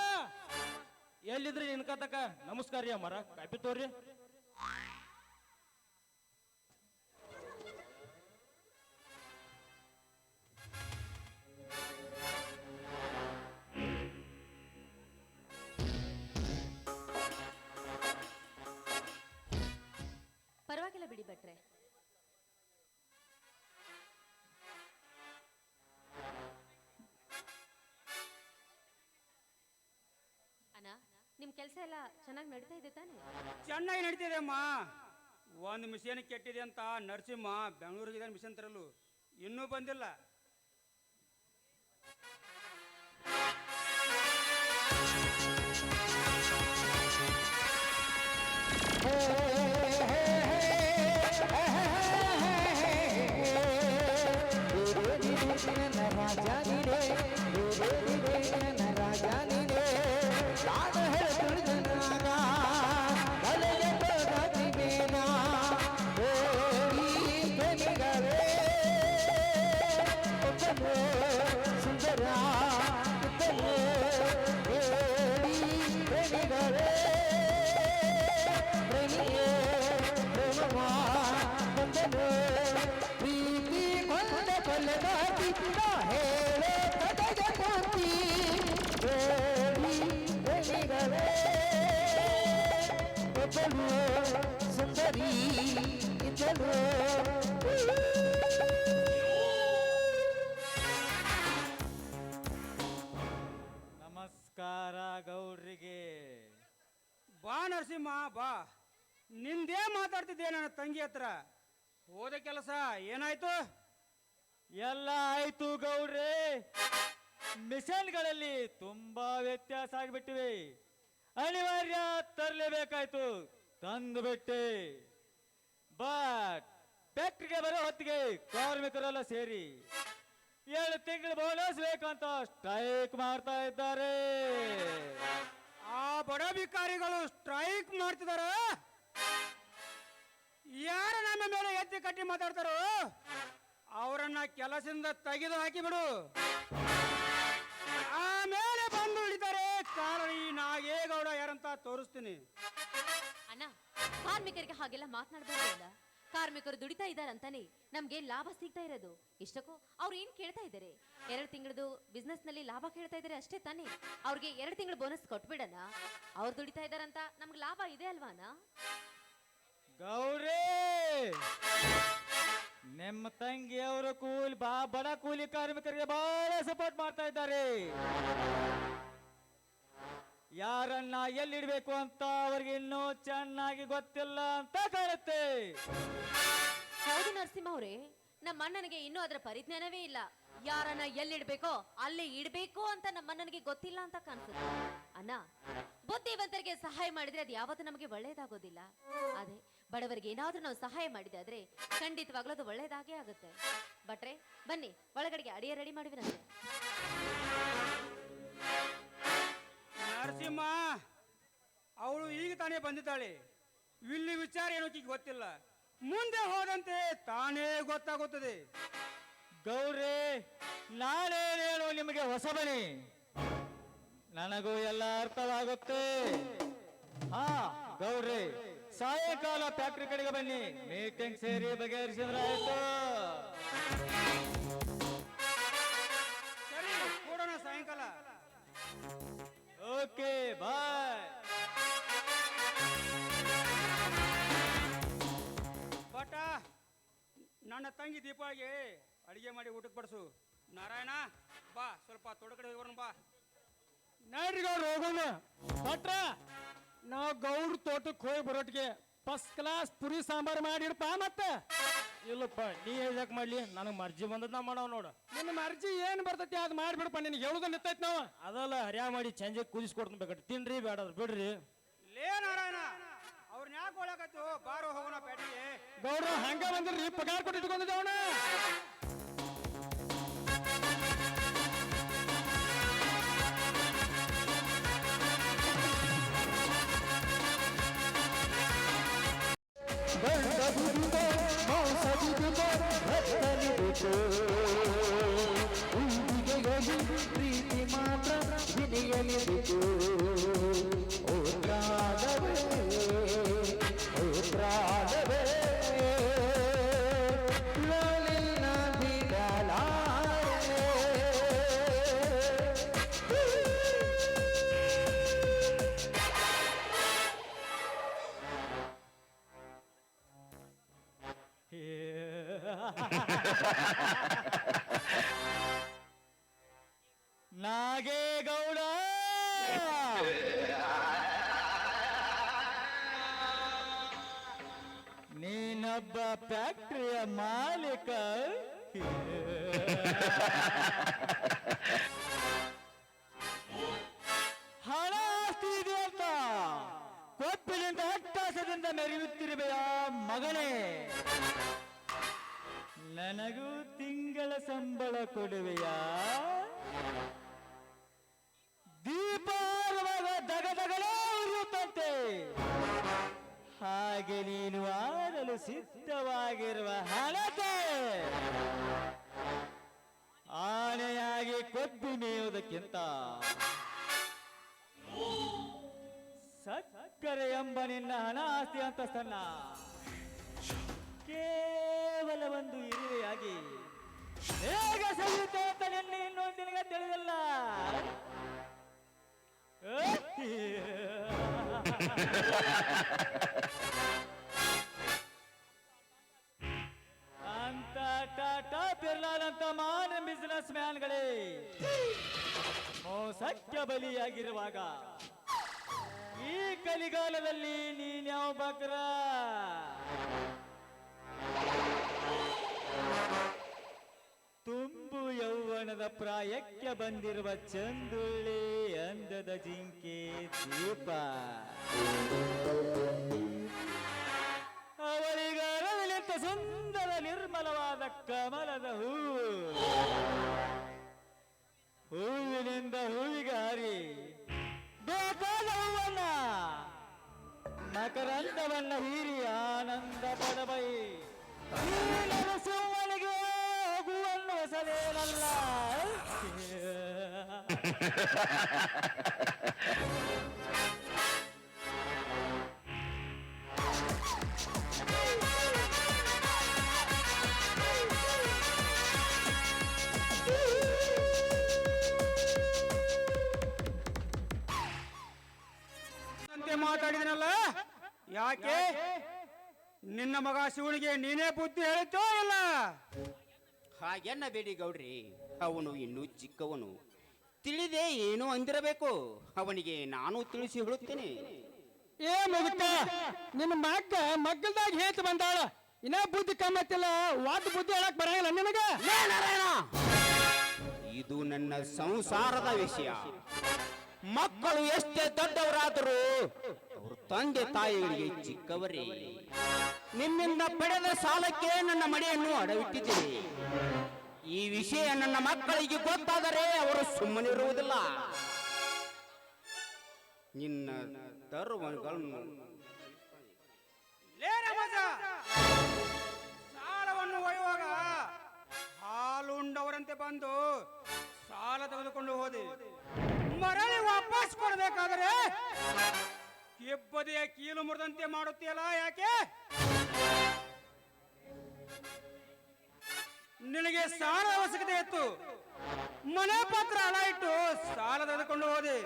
ಎಲ್ಲಿದ್ರಿ ಇನ್ಕತಕ? ನಮಸ್ಕಾರ ರೀ ಅಮ್ಮರ, ಕಾಪಿ ತೋರಿ. ಪರವಾಗಿಲ್ಲ ಬಿಡಿ ಭಟ್ರೆ. ಅಣ್ಣ, ನಿಮ್ ಕೆಲಸ ಎಲ್ಲ ಚೆನ್ನಾಗಿ ನಡೀತಾ ಇದೆ ತಾನೆ? ಚೆನ್ನಾಗಿ ನಡೀತಿದೆ ಅಮ್ಮ. 1 ಮಿಷನ್ ಕೆಟ್ಟಿದೆ ಅಂತ ನರಸಿಂಹ ಬೆಂಗಳೂರಿಗೆ ಮಿಷನ್ ತರಲು ಇನ್ನೂ ಬಂದಿಲ್ಲ. ನಮಸ್ಕಾರ ಗೌಡ್ರಿಗೆ. ಬಾ ನರಸಿಂಹ ಬಾ. ನಿಂದೇ ಮಾತಾಡ್ತಿದ್ದೆ ನನ್ನ ತಂಗಿ ಹತ್ರ. ಹೋದ ಕೆಲಸ ಏನಾಯ್ತು? ಎಲ್ಲ ಆಯ್ತು ಗೌಡ್ರೆ. ಮಿಷನ್ಗಳಲ್ಲಿ ತುಂಬಾ ವ್ಯತ್ಯಾಸ ಆಗಿಬಿಟ್ಟಿವೆ. ಅನಿವಾರ್ಯ ತರಲೇಬೇಕಾಯ್ತು, ತಂದು ಬಿಟ್ಟೆ. ಬಟ್ ಫ್ಯಾಕ್ಟ್ರಿಗೆ ಬರೋ ಹೊತ್ತಿಗೆ ಕಾರ್ಮಿಕರೆಲ್ಲ ಸೇರಿ 7 ತಿಂಗಳು ಬೋನಸ್ ಬೇಕಂತ ಸ್ಟ್ರೈಕ್ ಮಾಡ್ತಾ ಇದ್ದಾರೆ. ಆ ಬಡ ಬಿಕಾರಿಗಳು ಸ್ಟ್ರೈಕ್ ಮಾಡ್ತಿದಾರ. ಯಾರು ನಮ್ಮ ಮೇಲೆ ಎತ್ತಿ ಕಟ್ಟಿ ಮಾತಾಡ್ತಾರೋ ಅವರನ್ನ ಕೆಲಸದಿಂದ ತೆಗೆದು ಹಾಕಿಬಿಡು. ಆಮೇಲೆ ಬಂದು ಹಿಡಿತಾರೆ. ಕಾರಣ ಈ ನಾಗೇಗೌಡ ಯಾರಂತ ತೋರಿಸ್ತೀನಿ. ಅಣ್ಣ, ಕಾರ್ಮಿಕರಿಗೆ ಹಾಗೆಲ್ಲ ಮಾತನಾಡಬಾರ್ದಲ್ಲ. ಕಾರ್ಮಿಕರು ದುಡಿತಾ ಇದ್ದಾರಂತಾನೆ ನಮ್ಗೆ ಲಾಭ ಸಿಗ್ತಾ ಇರೋದು. ಇಷ್ಟಕ್ಕೂ ಅವ್ರು ಏನ್ ಕೇಳ್ತಾ ಇದ್ದಾರೆ? 2 ತಿಂಗಳದು ಬಿಸ್ನೆಸ್ ನಲ್ಲಿ ಲಾಭ ಕೇಳ್ತಾ ಇದ್ದಾರೆ ಅಷ್ಟೇ ತಾನೇ. ಅವ್ರಿಗೆ 2 ತಿಂಗಳು ಬೋನಸ್ ಕೊಟ್ಬಿಡಣ. ಅವ್ರು ದುಡಿತಾ ಇದ್ದಾರಂತ ನಮ್ಗೆ ಲಾಭ ಇದೆ ಅಲ್ವಾನ? ಗೌರಿ, ನಿಮ್ಮ ತಂಗಿ ಅವರು ಬಡ ಕೂಲಿ ಕಾರ್ಮಿಕರಿಗೆ ಬಹಳ ಸಪೋರ್ಟ್ ಮಾಡ್ತಾ ಇದ್ದಾರೆ. ಯಾರನ್ನ ಎಲ್ಲಿಡ್ಬೇಕು ಅಂತ ಅವ್ರಿಗೆ ಇನ್ನೂ ಚೆನ್ನಾಗಿ ಗೊತ್ತಿಲ್ಲ ಅಂತ ಕಾಣುತ್ತೆ. ಹೌದು ನರಸಿಂಹ ಅವರೇ, ನಮ್ಮ ಅಣ್ಣನಿಗೆ ಇನ್ನೂ ಅದರ ಪರಿಜ್ಞಾನವೇ ಇಲ್ಲ. ಯಾರನ್ನ ಎಲ್ಲಿಡ್ಬೇಕೋ ಅಲ್ಲಿ ಇಡ್ಬೇಕು ಅಂತ ನಮ್ಮ ಅಣ್ಣನಿಗೆ ಗೊತ್ತಿಲ್ಲ ಅಂತ ಕಾಣಿಸುತ್ತೆ. ಅಣ್ಣ, ಬುದ್ಧಿವಂತರಿಗೆ ಸಹಾಯ ಮಾಡಿದ್ರೆ ಅದು ಯಾವತ್ತೂ ನಮಗೆ ಒಳ್ಳೇದಾಗೋದಿಲ್ಲ. ಅದೇ ಬಡವರಿಗೆ ಏನಾದ್ರೂ ನಾವು ಸಹಾಯ ಮಾಡಿದಾದ್ರೆ ಖಂಡಿತವಾಗ್ಲೂ ಅದು ಒಳ್ಳೇದಾಗೇ ಆಗುತ್ತೆ. ಭಟ್ರೆ, ಬನ್ನಿ ಒಳಗಡೆಗೆ ಅಡಿಗೆ ರೆಡಿ ಮಾಡಿವಿರಂತೆ. ನರಸಿಂಹ, ಅವಳು ಈಗ ತಾನೇ ಬಂದಿದ್ದಾಳೆ. ಇಲ್ಲಿ ವಿಚಾರ ಏನೋ ಗೊತ್ತಿಲ್ಲ. ಮುಂದೆ ಹೋದಂತೆ ತಾನೇ ಗೊತ್ತಾಗುತ್ತದೆ. ಗೌರಿ, ನಾನೇನೇನು ನಿಮಗೆ ಹೊಸಬನಿ, ನನಗೂ ಎಲ್ಲ ಅರ್ಥವಾಗುತ್ತೆ. ಹಾ ಗೌರಿ, ಸಾಯಂಕಾಲ ಫ್ಯಾಕ್ಟ್ರಿ ಕಡೆಗೆ ಬನ್ನಿ, ಮೀಟಿಂಗ್ ಸೇರಿ ಬಗೆಹರಿಸಿದ್ರೆ ಆಯ್ತು. ಸರಿ, ಕೊಡೋಣ ಸಾಯಂಕಾಲ. Okay, bye. ಬಟ, ನನ್ನ ತಂಗಿ ದೀಪಾಳಿಗೆ ಅಡಿಗೆ ಮಾಡಿ ಊಟಕ್ಕೆ ಬಡಿಸು. ನಾರಾಯಣ, ಬಾ ಸ್ವಲ್ಪ ತೋಟ ಕಡೆ ಹೋಗೋಣ ಬಾ. ನೋಡ್ರಿ ಗೌಡ್ರು, ಹೋಗೋಣ. ಭಟ್ರ, ನಾವು ಗೌಡ್ರ ತೋಟಕ್ಕೆ ಹೋಗಿ ಬರೋಟಿಗೆ ಫಸ್ಟ್ ಕ್ಲಾಸ್ ಪುರಿ ಸಾಂಬಾರು ಮಾಡಿಡಪ್ಪ. ಮತ್ತೆ ಇಲ್ಲಪ್ಪ, ನೀ ಯಾಕೆ ಮಾಡ್ಲಿ, ನನಗೆ ಮರ್ಜಿ ಬಂದದ್ ನಾ ಮಾಡವ್ ನೋಡು. ನಿನ್ನ ಮರ್ಜಿ ಏನ್ ಬರ್ತೈತಿ ಅದು ಮಾಡಿಬಿಡಪ್ಪ. ನಿನಗೆ ಹೇಳುದ ನಿಂತೈತಿ ನಾವು. ಅದಲ್ಲ, ಹರ್ಯಾ ಮಾಡಿ ಚಂಜೆ ಕುದಿಸ್ಕೊಡ್ತೀನಿ ಬೇಕಾದ್ರೆ ತಿನ್ರಿ, ಬೇಡ ಬಿಡ್ರಿ. ಲೇ ನಾರಾಯಣ, ಅವ್ರನ್ನ ಯಾಕೆ ಒಳಗತ್ತು? ಬಾರೋ ಹೋಗೋಣ ಪೇಟೆಗೆ. ಗೌಡ್ರು ಹಂಗ ಬಂದಿರ್ರಿ, ಪಗಾರ ಕೊಟ್ಟು ಇಟ್ಕೊಂಡಿದ್ದೇವಣ. ಗಂಡಗುಂಬ ಮಾಂಸಗುಂಬ ರಕ್ತನಿಬೇಕು, ಉಂಡಿಗೆಯಲ್ಲಿ ಪ್ರೀತಿ ಮಾತ್ರ ವಿನಿಯಲಿಬೇಕು. ಓ ಪ್ರಾಣವೇ, ಓ ಪ್ರಾಣವೇ, ಲಾಲಿನ ಬಿಡಲಾರೆ. ನಾಗೇಗೌಡ, ನೀನೊಬ್ಬ ಫ್ಯಾಕ್ಟ್ರಿಯ ಮಾಲೀಕ. ಹಣ ಆಸ್ತಿ ಇದೆ ಅಂತ ಕೊಪ್ಪಿನಿಂದ ಅಟ್ಟಾಸದಿಂದ ಮೆರೆಯುತ್ತಿರುವೆಯ ಮಗನೇ, ನನಗೂ ತಿಂಗಳ ಸಂಬಳ ಕೊಡುವೆಯಾ? ದೀಪಾರವಾಗ ದಗದಗಳೇ ಉರಿಯುತ್ತಂತೆ, ಹಾಗೆ ನೀನು ಆಡಲು ಸಿದ್ಧವಾಗಿರುವ ಹಣತೆ ಆನೆಯಾಗಿ ಕೊಬ್ಬಿ ಮೇಯುವುದಕ್ಕಿಂತ ಸಕ್ಕರೆ ಎಂಬ ನಿನ್ನ ಹಣ ಆಸ್ತಿ ಅಂತಸ್ತನ್ನ ಕೇವಲ ಒಂದು ಇರುವೆಯಾಗಿ ಹೇಗೆ ಸರಿಯುತ್ತೆ ಅಂತ ನಿನ್ನೆ ಇನ್ನೊಂದು ನಿನಗೆ ತಿಳಿದಿಲ್ಲ. ಅಂತ ಟಾಟಾ ಬಿರ್ಲಾಲ್ ಅಂತ ಮಾನ ಬಿಸಿನೆಸ್ ಮ್ಯಾನ್ಗಳೇ ಮೋಸಕ್ಕೆ ಬಲಿಯಾಗಿರುವಾಗ ಈ ಕಲಿಗಾಲದಲ್ಲಿ ನೀನ್ಯಾವ ಬಕ್ರ? ತುಂಬು ಯೌವನದ ಪ್ರಾಯಕ್ಕೆ ಬಂದಿರುವ ಚಂದುಳ್ಳಿ ಅಂದದ ಜಿಂಕೆ ದೀಪ, ಅವಳಿಗ ಸುಂದರ ಸುಂದರ ನಿರ್ಮಲವಾದ ಕಮಲದ ಹೂವು. ಹೂವಿನಿಂದ ಹೂವಿಗೆ ಹಾರಿ ಬೇಕಾದ ಹೂವನ್ನ ಮಕರಂದವನ್ನ ಹೀರಿ ಆನಂದ ಪಡಬೈ. ಸುಮ್ಮನಿಗೆ ಹೂವನ್ನು ಹೊಸದೇನಲ್ಲ. ಅಂತೆ ಮಾತಾಡಿದನಲ್ಲ, ಯಾಕೆ ನಿನ್ನ ಮಗ ಶಿವನಿಗೆ ನೀನೇ ಬುದ್ಧಿ ಹೇಳಿತೋ ಇಲ್ಲ? ಹಾಗೆನ್ನಬೇಡಿ ಗೌಡ್ರಿ, ಅವನು ಇನ್ನೂ ಚಿಕ್ಕವನು, ತಿಳಿದೇ ಏನು ಅಂದಿರಬೇಕು. ಅವನಿಗೆ ನಾನು ತಿಳಿಸಿ ಹೇಳುತ್ತೇನೆ. ಏ ಮುಗುಟ, ನಿನ್ನ ಮಗ್ಗಲ್ದಾಗ ಹೇತ್ ಬಂದಾಳ, ಇನ್ನ ಬುದ್ಧಿ ಕಮ್ಮತ್ತಿಲ್ಲ, ವಾದ ಬುದ್ಧಿ ಹೇಳಕ್ ಬರಂಗಿಲ್ಲ ನಿನಗ? ಲೇ ನಾರಾಯಣ, ಇದು ನನ್ನ ಸಂಸಾರದ ವಿಷಯ. ಮಕ್ಕಳು ಎಷ್ಟೇ ದೊಡ್ಡವರಾದರೂ ಅವರು ತಂದೆ ತಾಯಿಗಳಿಗೆ ಚಿಕ್ಕವರೇ. ನಿಮ್ಮಿಂದ ಪಡೆದ ಸಾಲಕ್ಕೆ ನನ್ನ ಮನೆಯನ್ನು ಅಡವಿಟ್ಟಿದ್ದೇನೆ. ಈ ವಿಷಯ ನನ್ನ ಮಕ್ಕಳಿಗೆ ಗೊತ್ತಾದರೆ ಅವರು ಸುಮ್ಮನಿರುವುದಿಲ್ಲ. ನಿನ್ನ ಧರ್ಮಗಳನ್ನು ಸಾಲವನ್ನು ಒಯ್ಯುವಾಗ ಹಾಲುಂಡವರಂತೆ ಬಂದು ಸಾಲ ತೆಗೆದುಕೊಂಡು ಹೋದೆ. ಮರಳಿ ವಾಪಸ್ ಕೊಡಬೇಕಾದರೆ ಕೆಬ್ಬದೆಯ ಕೀಲು ಮುರಿದಂತೆ ಮಾಡುತ್ತೀಯಲ್ಲ, ಯಾಕೆ? ನಿನಗೆ ಸಾಲ ಅವಶ್ಯಕತೆ ಇತ್ತು, ಮನೆ ಪತ್ರ ಹಣ ಇಟ್ಟು ಸಾಲ ತೆಗೆದುಕೊಂಡು ಹೋದೆ.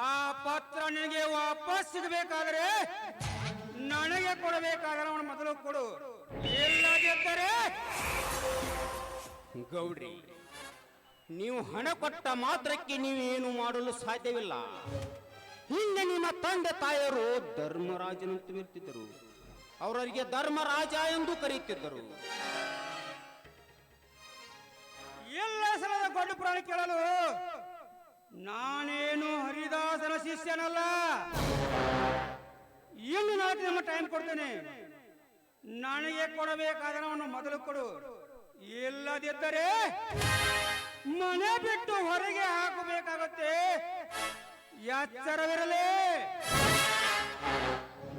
ಆ ಪತ್ರ ನಿನಗೆ ವಾಪಸ್ ಸಿಗಬೇಕಾದರೆ ನನಗೆ ಕೊಡಬೇಕಾದರೆ ಅವನು ಮೊದಲು ಕೊಡು, ಇಲ್ಲದಿದ್ದರೆ ಗೌಡ್ರಿ, ನೀವು ಹಣ ಕೊಟ್ಟ ಮಾತ್ರಕ್ಕೆ ನೀವೇನು ಮಾಡಲು ಸಾಧ್ಯವಿಲ್ಲ. ಹಿಂದೆ ನಿಮ್ಮ ತಂದೆ ತಾಯಿಯರು ಧರ್ಮರಾಜನಂತ ಇರ್ತಿದ್ದರು, ಅವರಿಗೆ ಧರ್ಮರಾಜ ಎಂದು ಕರೆಯುತ್ತಿದ್ದರು. ಎಲ್ಲ ಸಲದ ಗೊಡ್ಡ ಪುರಾಣ ಕೇಳಲು ನಾನೇನು ಹರಿದಾಸನ ಶಿಷ್ಯನಲ್ಲ. ಇನ್ನು ನಾಲ್ಕು ನಿಮ್ಮ ಟೈಮ್ ಕೊಡ್ತೇನೆ, ನನಗೆ ಕೊಡಬೇಕಾದ್ರೆ ಅವನು ಮೊದಲು ಕೊಡು, ಇಲ್ಲದಿದ್ದರೆ ಮನೆ ಬಿಟ್ಟು ಹೊರಗೆ ಹಾಕಬೇಕಾಗುತ್ತೆ, ಎಚ್ಚರವಿರಲಿ.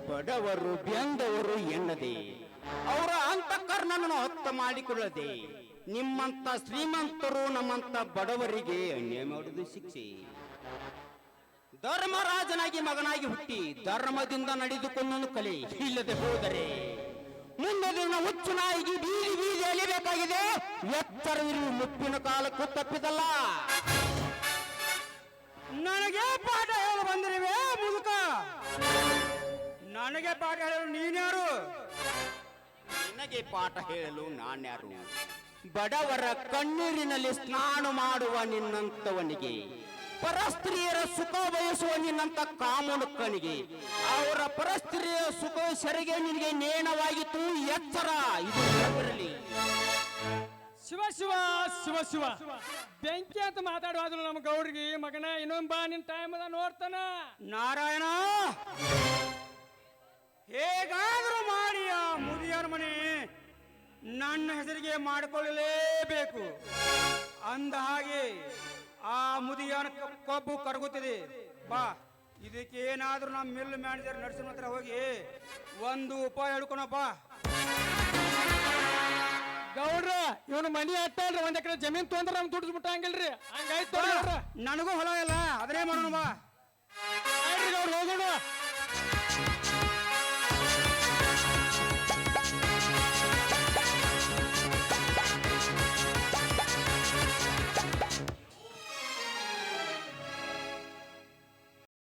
ಬಡವರು ಬೆಂದವರು ಎನ್ನದೆ ಅವರ ಅಂತಃಕರಣವನ್ನು ಹೊತ್ತ ಮಾಡಿಕೊಳ್ಳದೆ ನಿಮ್ಮಂತ ಶ್ರೀಮಂತರು ನಮ್ಮಂತ ಬಡವರಿಗೆ ಅನ್ಯಾಯ ಮಾಡುವುದು ಶಿಕ್ಷೆ. ಧರ್ಮರಾಜನಾಗಿ ಮಗನಾಗಿ ಹುಟ್ಟಿ ಧರ್ಮದಿಂದ ನಡೆದುಕೊಂಡು ಕಲೆ, ಇಲ್ಲದೆ ಹೋದರೆ ಮುಂದೆ ದಿನ ಹುಚ್ಚು ನಾಯಿಗೆ ಬೀದಿ ಬೀದಿ ಅಲಿಬೇಕಾಗಿದೆ. ಎಚ್ಚರವಿರು, ಮುಪ್ಪಿನ ಕಾಲಕ್ಕೂ ತಪ್ಪಿದಲ್ಲ. ನನಗೆ ಪಾಠ ಹೇಳಲು ಬಂದಿರುವೆ ಮುದುಕ? ನನಗೆ ಪಾಠ ಹೇಳಲು ನೀನ್ಯಾರು? ನಿನಗೆ ಪಾಠ ಹೇಳಲು ನಾನ್ಯಾರು? ಬಡವರ ಕಣ್ಣೀರಿನಲ್ಲಿ ಸ್ನಾನ ಮಾಡುವ ನಿನ್ನಂತವನಿಗೆ, ಪರಸ್ತ್ರೀಯರ ಸುಖ ಬಯಸುವ ನಿನ್ನಂತ ಕಾಮುಡುಕನಿಗೆ, ಅವರ ಪರಸ್ತ್ರೀಯ ಸುಖ ಸರಿಗೆ ನಿನಗೆ ನೇಣವಾಗಿತ್ತು. ಎಚ್ಚರ, ಇದು ನೆನಪಿರಲಿ. ಶಿವ ಶಿವ ಶಿವ ಶಿವ, ಬೆಂಕಿ ಅಂತ ಮಾತಾಡುವಾದ್ರು ನಮ್ಮ ಗೌಡ್ರಿಗೆ, ಮಗನ ಇನ್ನೊಂದ್ ಬಾ, ನಿನ್ ಟೈಮ್ ಅದ ನೋಡ್ತಾನ. ನಾರಾಯಣ, ಹೇಗಾದ್ರೂ ಮಾಡಿ ಆ ಮುದಿಯರ ಮನೆ ನನ್ನ ಹೆಸರಿಗೆ ಮಾಡಿಕೊಳ್ಳಲೇಬೇಕು. ಅಂದ ಹಾಗೆ ಆ ಮುದಿಯನ ಕೊಬ್ಬು ಕರಗುತ್ತದೆ. ಬಾ, ಇದಕ್ಕೇನಾದ್ರೂ ನಮ್ಮ ಮಿಲ್ ಮ್ಯಾನೇಜರ್ ನರ್ಸಿನ ಹತ್ರ ಹೋಗಿ ಒಂದು ಉಪಾಯ ಹೇಳ್ಕೊಣಪ್ಪ. ಗೌಡ್ರ, ಇವನು ಮನಿ ಹತ್ತಲ್ರಿ, ಒಂದ್ ಎಕರೆ ಜಮೀನ್ ತೊಂದ್ರೆ ನಮ್ಗೆ ದುಡ್ಡು ಮುಟ್ಟಂಗಿಲ್ರಿ. ಹಂಗಾಯ್ತು ನನಗೂ ಹೊಲ ಇಲ್ಲ, ಅದನ್ನೇ ಮಾಡೋಣ ಬಾ. ಗೌಡ್ರ, ಹೋಗೋಣ.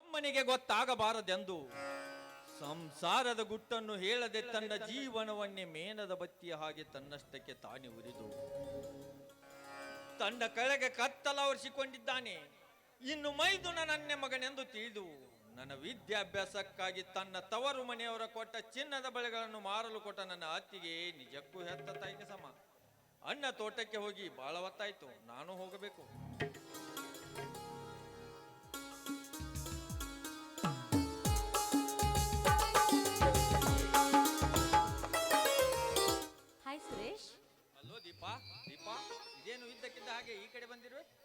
ಅಮ್ಮನಿಗೆ ಗೊತ್ತಾಗಬಾರದೆಂದು ಸಂಸಾರದ ಗುಟ್ಟನ್ನು ಹೇಳದೆ ತನ್ನ ಜೀವನವನ್ನೇ ಮೇನದ ಬತ್ತಿಯ ಹಾಗೆ ತನ್ನಷ್ಟಕ್ಕೆ ತಾನೇ ಉರಿದು ತನ್ನ ಕೆಳಗೆ ಕತ್ತಲವರಿಸಿಕೊಂಡಿದ್ದಾನೆ. ಇನ್ನು ಮೈದುನ ನನ್ನ ಮಗನೆಂದು ತಿಳಿದು ನನ್ನ ವಿದ್ಯಾಭ್ಯಾಸಕ್ಕಾಗಿ ತನ್ನ ತವರು ಮನೆಯವರ ಕೊಟ್ಟ ಚಿನ್ನದ ಬಳೆಗಳನ್ನು ಮಾರಲು ಕೊಟ್ಟ ನನ್ನ ಅತ್ತಿಗೆ ನಿಜಕ್ಕೂ ಹೆತ್ತ ತಾಯಿಗೆ ಸಮ. ಅಣ್ಣ ತೋಟಕ್ಕೆ ಹೋಗಿ ಬಹಳ ಹೊತ್ತಾಯ್ತು, ನಾನು ಹೋಗಬೇಕು.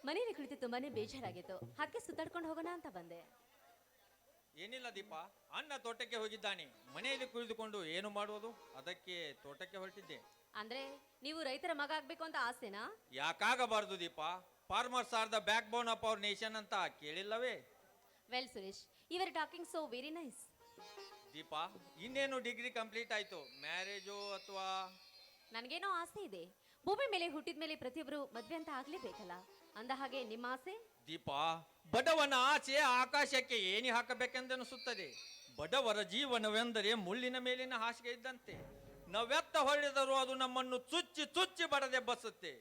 ಮನೇಲಿ ಕುಳಿತು ತುಂಬಾನೇ ಬೇಜಾರಾಗಿತ್ತು, ಅದಕ್ಕೆ ಸುತ್ತಾಡ್ಕೊಂಡು ಹೋಗೋಣ ಅಂತ ಬಂದೆ. ಏನಿಲ್ಲ ದೀಪ, ಅಣ್ಣ ತೋಟಕ್ಕೆ ಹೋಗಿದ್ದಾನೆ. ಮನೆಯಲ್ಲಿ ಕುಳಿತುಕೊಂಡು ಏನು ಮಾಡುವುದು, ಅದಕ್ಕೆ ತೋಟಕ್ಕೆ ಹೊರಟಿದ್ದೆ. ಅಂದ್ರೆ ನೀವು ರೈತರ ಮಗ ಆಗ್ಬೇಕು ಅಂತ ಆಸೆನಾ? ಯಾಕಾಗಬಾರದು Deepa? Farmers are the backbone of our nation ಅಂತ ಕೇಳಿಲ್ಲವೇ? Well Suresh, you are talking so very nice. Deepa, ಇನ್ನೇನು ಡಿಗ್ರಿ ಕಂಪ್ಲೀಟ್ ಆಯ್ತು, ಮ್ಯಾರೇಜು ಅಥವಾ? ನನಗೇನೋ ಆಸೆ ಇದೆ. ಭೂಮಿ ಮೇಲೆ ಹುಟ್ಟಿದ ಮೇಲೆ ಪ್ರತಿಯೊಬ್ಬರು ಮದ್ವೆ ಅಂತ ಆಗ್ಲೇಬೇಕಲ್ಲ. ಅಂದ ಹಾಗೆ ನಿಮ್ಮ ಆಸೆ? ದೀಪ, ಬಡವನ ಆಸೆ ಆಕಾಶಕ್ಕೆ ಏಣಿ ಹಾಕಬೇಕೆಂದೆನಿಸುತ್ತದೆ. ಬಡವರ ಜೀವನವೆಂದರೆ ಮುಳ್ಳಿನ ಮೇಲಿನ ಹಾಸಿಗೆ ಇದ್ದಂತೆ. ನಾವೆತ್ತ ಹೊಡೆದರೂ ಅದು ನಮ್ಮನ್ನು ಚುಚ್ಚಿ ಚುಚ್ಚಿ ಬಡದೆ ಬಸುತ್ತೆ.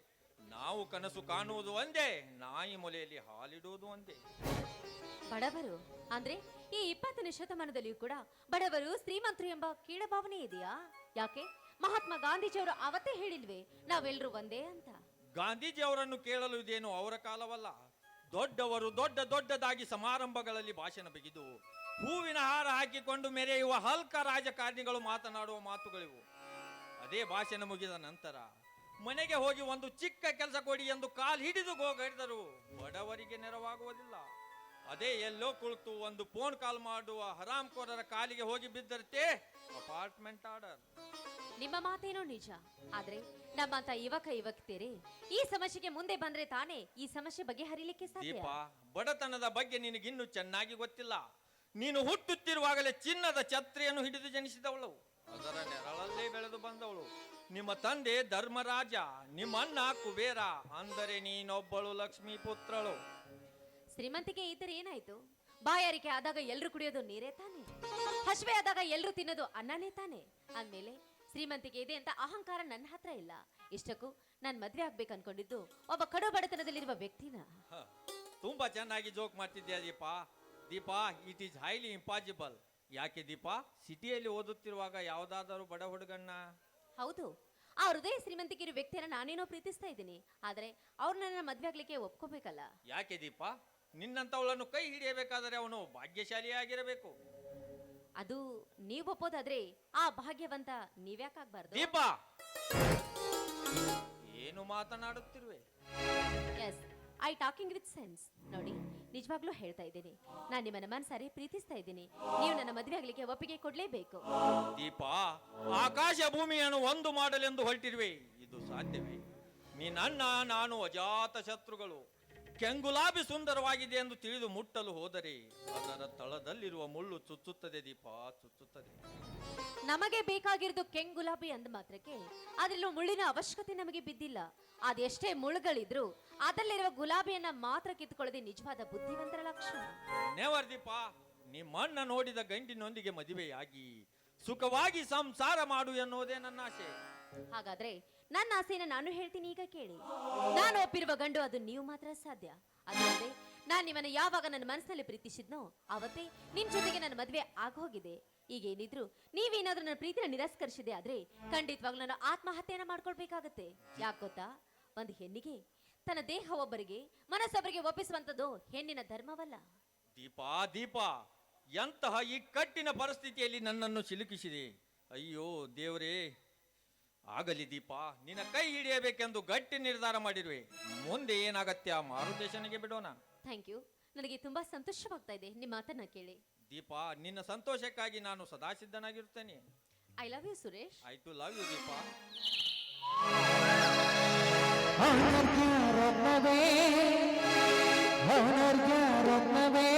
ನಾವು ಕನಸು ಕಾಣುವುದು ಒಂದೇ, ನಾಯಿ ಮೊಲೆಯಲ್ಲಿ ಹಾಲಿಡುವುದು ಒಂದೇ. ಬಡವರು ಅಂದ್ರೆ ಈ 20ನೇ ಶತಮಾನದಲ್ಲಿಯೂ ಕೂಡ ಬಡವರು ಶ್ರೀಮಂತರು ಎಂಬ ಕೀಳಭಾವನೆ ಇದೆಯಾ? ಯಾಕೆ ಮಹಾತ್ಮ ಗಾಂಧೀಜಿಯವರು ಅವತ್ತೇ ಹೇಳಿಲ್ವೇ ನಾವೆಲ್ಲರೂ ಒಂದೇ ಅಂತ? ಗಾಂಧೀಜಿ ಅವರನ್ನು ಕೇಳಲು ಇದೇನು ಅವರ ಕಾಲವಲ್ಲ. ದೊಡ್ಡವರು ದೊಡ್ಡದಾಗಿ ಸಮಾರಂಭಗಳಲ್ಲಿ ಭಾಷಣ ಬಿಗಿದು ಹೂವಿನ ಹಾರ ಹಾಕಿಕೊಂಡು ಮೆರೆಯುವ ಹಲ್ಕ ರಾಜಕಾರಣಿಗಳು ಮಾತನಾಡುವ ಮಾತುಗಳಿವು. ಅದೇ ಭಾಷಣ ಮುಗಿದ ನಂತರ ಮನೆಗೆ ಹೋಗಿ ಒಂದು ಚಿಕ್ಕ ಕೆಲಸ ಕೊಡಿ ಎಂದು ಕಾಲು ಹಿಡಿದು ಗೋಗಡಿದರು ಬಡವರಿಗೆ ನೆರವಾಗುವುದಿಲ್ಲ. ಅದೇ ಎಲ್ಲೋ ಕುಳಿತು ಒಂದು ಫೋನ್ ಕಾಲ್ ಮಾಡುವ ಹರಾಮ್ಕೋರರ ಕಾಲಿಗೆ ಹೋಗಿ ಬಿದ್ದಿರುತ್ತೆ ಅಪಾರ್ಟ್ಮೆಂಟ್ ಆರ್ಡರ್. ನಿಮ್ಮ ಮಾತೇನೋ ನಿಜ, ಆದ್ರೆ ನಮ್ಮಂತ ಯುವತಿಯರೇ ಈ ಸಮಸ್ಯೆಗೆ ಮುಂದೆ ಬಂದ್ರೆ ತಾನೇ ಈ ಸಮಸ್ಯೆ ಬಗೆಹರಿಲಿಕ್ಕೆ ಸಾಧ್ಯ. ದೀಪ, ಬಡತನದ ಬಗ್ಗೆ ನಿನಗಿನ್ನೂ ಚೆನ್ನಾಗಿ ಗೊತ್ತಿಲ್ಲ. ನೀನು ಹುಟ್ಟುತ್ತಿರುವಾಗಲೇ ಚಿನ್ನದ ಛತ್ರಿಯನ್ನು ಹಿಡಿದು ಜನಿಸಿದವಳು, ಅದರ ನೆರಳಲ್ಲೇ ಬೆಳೆದು ಬಂದವಳು. ನಿಮ್ಮ ತಂದೆ ಧರ್ಮರಾಜ, ನಿಮ್ಮ ಅಣ್ಣ ಕುಬೇರ, ಅಂದರೆ ನೀನೊಬ್ಬಳು ಲಕ್ಷ್ಮೀ ಪುತ್ರಳು. ಶ್ರೀಮಂತಿಕೆ ಇದ್ದರೆ ಏನಾಯ್ತು? ಬಾಯಾರಿಕೆ ಆದಾಗ ಎಲ್ರು ಕುಡಿಯೋದು ನೀರೇ ತಾನೆ, ಹಸಿವೆ ಆದಾಗ ಎಲ್ರು ತಿನ್ನೋದು ಅನ್ನನೇ ತಾನೆ. ಅಂದ್ಮೇಲೆ ಶ್ರೀಮಂತಿಕೆ ಇದೆ ಅಂತ ಅಹಂಕಾರ ನನ್ನ ಹತ್ರ ಇಲ್ಲ. ಇಷ್ಟಕ್ಕೂ ನಾನು ಮದ್ವೆ ಆಗ್ಬೇಕು ಅನ್ಕೊಂಡಿದ್ದು ಒಬ್ಬ ಕಡು ಬಡತನದಲ್ಲಿರುವ ವ್ಯಕ್ತಿನ. ತುಂಬಾ ಚೆನ್ನಾಗಿ ಜೋಕ್ ಮಾಡ್ತಿದ್ಯಾ ದೀಪ. ದೀಪ, ಇಟ್ ಈಸ್ ಹೈಲಿ ಇಂಪಾಸಿಬಲ್. ಯಾಕೆ ದೀಪ, ಸಿಟಿಯಲ್ಲಿ ಓದುತ್ತಿರುವಾಗ ಯಾವುದಾದರೂ ಬಡ ಹುಡುಗನ್ನ? ಹೌದು, ಆ ಹೃದಯ ಶ್ರೀಮಂತಿಕೆ ಇರೋ ವ್ಯಕ್ತಿಯನ್ನ ನಾನೇನೋ ಪ್ರೀತಿಸ್ತಾ ಇದ್ದೀನಿ, ಆದ್ರೆ ಅವ್ರು ನನ್ನ ಮದ್ವೆ ಆಗ್ಲಿಕ್ಕೆ ಒಪ್ಕೋಬೇಕಲ್ಲ. ಯಾಕೆ ದೀಪ, ನಿನ್ನಂತವಳನ್ನು ಕೈ ಹಿಡಿಯಬೇಕಾದರೆ ಅವನು ಭಾಗ್ಯಶಾಲಿಯಾಗಿರಬೇಕು. ಅದು ನೀವು ಒಪ್ಪೋದಾದ್ರೆ ಆ ಭಾಗ್ಯವಂತ ನೀವ್ಯಾಕಾಗ್ಬಾರ್ದು? ದೀಪ, ಏನು ಮಾತನಾಡುತ್ತಿರುವೆ? Yes, I talking with sense. ನೋಡಿ, ನಿಜವಾಗ್ಲೂ ಹೇಳ್ತಾ ಇದ್ದೀನಿ, ನಾನು ನಿಮ್ಮನ್ನ ಮನಸಾರಿ ಪ್ರೀತಿಸ್ತಾ ಇದ್ದೀನಿ. ನೀವು ನನ್ನ ಮದುವೆ ಆಗ್ಲಿಕ್ಕೆ ಒಪ್ಪಿಗೆ ಕೊಡ್ಲೇಬೇಕು. ದೀಪ, ಆಕಾಶ ಭೂಮಿಯನ್ನು ಒಂದು ಮಾಡಲೆಂದು ಹೊರಟಿರುವೆ, ಇದು ಸಾಧ್ಯವೇ? ನಿನ್ನ ನಾನು ಅಜಾತ ಶತ್ರುಗಳು. ಕೆಂಗುಲಾಬಿ ಸುಂದರವಾಗಿದೆ ಎಂದು ತಿಳಿದು ಮುಟ್ಟಲು ಹೋದರೆ ಅದರ ತಳದಲ್ಲಿರುವ ಮುಳ್ಳು ಚುಚ್ಚುತ್ತದೆ ದೀಪ, ಚುಚ್ಚುತ್ತದೆ. ನಮಗೆ ಬೇಕಾಗಿರೋದು ಕೆಂಗುಲಾಬಿ ಅಂದ ಮಾತ್ರಕ್ಕೆ ಅದ್ರಲ್ಲೂ ಮುಳ್ಳಿನ ಅವಶ್ಯಕತೆ ನಮಗೆ ಬಿದ್ದಿಲ್ಲ. ಅದೆಷ್ಟೇ ಮುಳ್ಳುಗಳಿದ್ರು ಅದರಲ್ಲಿರುವ ಗುಲಾಬಿಯನ್ನ ಮಾತ್ರ ಕಿತ್ಕೊಳ್ಳದೆ ನಿಜವಾದ ಬುದ್ಧಿವಂತರ ಲಕ್ಷಣ. ನೆವರ್ ದೀಪ, ನಿಮ್ಮಣ್ಣ ನೋಡಿದ ಗಂಡಿನೊಂದಿಗೆ ಮದುವೆಯಾಗಿ ಸುಖವಾಗಿ ಸಂಸಾರ ಮಾಡು ಎನ್ನುವುದೇ ನನ್ನ ಆಸೆ. ಹಾಗಾದ್ರೆ ನನ್ನ ಆಸೆನ ನಾನು ಹೇಳ್ತೀನಿ, ಈಗ ಕೇಳಿ. ನಾನು ಒಪ್ಪಿರುವ ಗಂಡು ಅದು ನೀವು ಮಾತ್ರ ಸಾಧ್ಯ. ಅದಲ್ಲದೆ ನಾನು ನಿಮ್ಮನ್ನ ಯಾವಾಗ ನನ್ನ ಮನಸ್ಸಿನಲ್ಲಿ ಪ್ರೀತಿಸಿದ್ನೋ ಅವತ್ತೇ ನಿಮ್ ಜೊತೆಗೆ ನನ್ನ ಮದುವೆ ಆಗೋಗಿದೆ. ಈಗೇನಿದ್ರು ನೀವೇನಾದ್ರೂ ನನ್ನ ಪ್ರೀತಿನ ನಿರಾಕರಿಸಿದೆ ಆದ್ರೆ ಖಂಡಿತವಾಗ್ಲೂ ನಾನು ಆತ್ಮಹತ್ಯೆಯನ್ನ ಮಾಡ್ಕೊಳ್ಬೇಕಾಗತ್ತೆ. ಯಾಕೆ ಗೊತ್ತಾ? ಒಂದು ಹೆಣ್ಣಿಗೆ ತನ್ನ ದೇಹ ಒಬ್ಬರಿಗೆ ಮನಸ್ಸೊಬ್ಬರಿಗೆ ಒಪ್ಪಿಸುವಂಥದ್ದು ಹೆಣ್ಣಿನ ಧರ್ಮವಲ್ಲ. ದೀಪ, ದೀಪ, ಎಂತಹ ಈ ಕಟ್ಟಿನ ಪರಿಸ್ಥಿತಿಯಲ್ಲಿ ನನ್ನನ್ನು ಸಿಲುಕಿಸಿದೆ. ಅಯ್ಯೋ ದೇವರೇ. ಆಗಲಿ ದೀಪ, ನಿನ್ನ ಕೈ ಹಿಡಿಯಬೇಕೆಂದು ಗಟ್ಟಿ ನಿರ್ಧಾರ ಮಾಡಿರುವೆ. ಮುಂದೆ ಏನಾಗತ್ಯ ಮಾರುತೇಶನಿಗೆ ಬಿಡೋಣ. ಥ್ಯಾಂಕ್ ಯು, ನನಗೆ ತುಂಬಾ ಸಂತೋಷವಾಗ್ತಾ ಇದೆ ನಿಮ್ಮ ಮಾತನ್ನ ಕೇಳಿ. ದೀಪ, ನಿನ್ನ ಸಂತೋಷಕ್ಕಾಗಿ ನಾನು ಸದಾ ಸಿದ್ಧನಾಗಿರುತ್ತೇನೆ. I love you Suresh. I too love you Deepa. ರತ್ನವೇ ರತ್ನವೇ ರತ್ನವೇ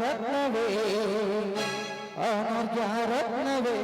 ರತ್ನವೇ ಅನುಜ್ಞ ರತ್ನವೇ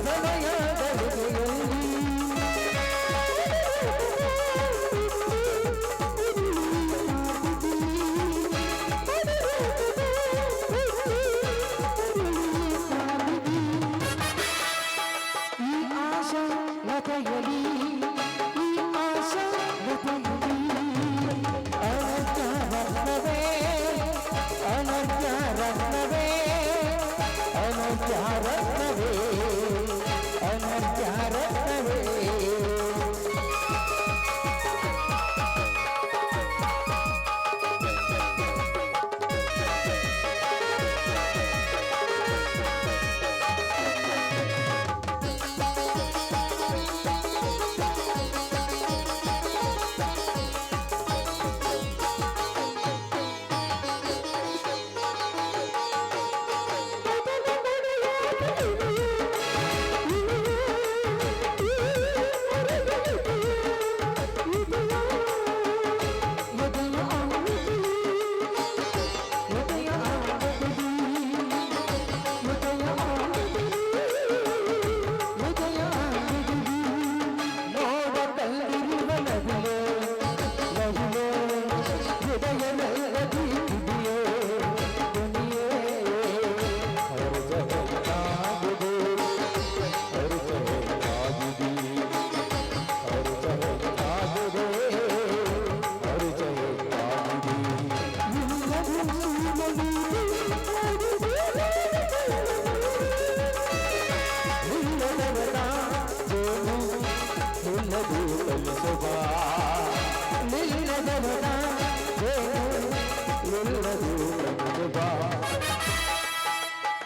ಸಮಯ ಗಳಿಗೆಯಲ್ಲಿ ಈ ಆಶಾ ಲತೆಯಲಿ ಈ ಆಶಾ ಲತೆಯಲಿ ಅನರ್ಘ್ಯ ರತ್ನವೇ ಅನರ್ಘ್ಯ ರತ್ನವೇ ಅನರ್ಘ್ಯ ರತ್ನವೇ ಅನರ್ಘ್ಯ ರತ್ನವೇ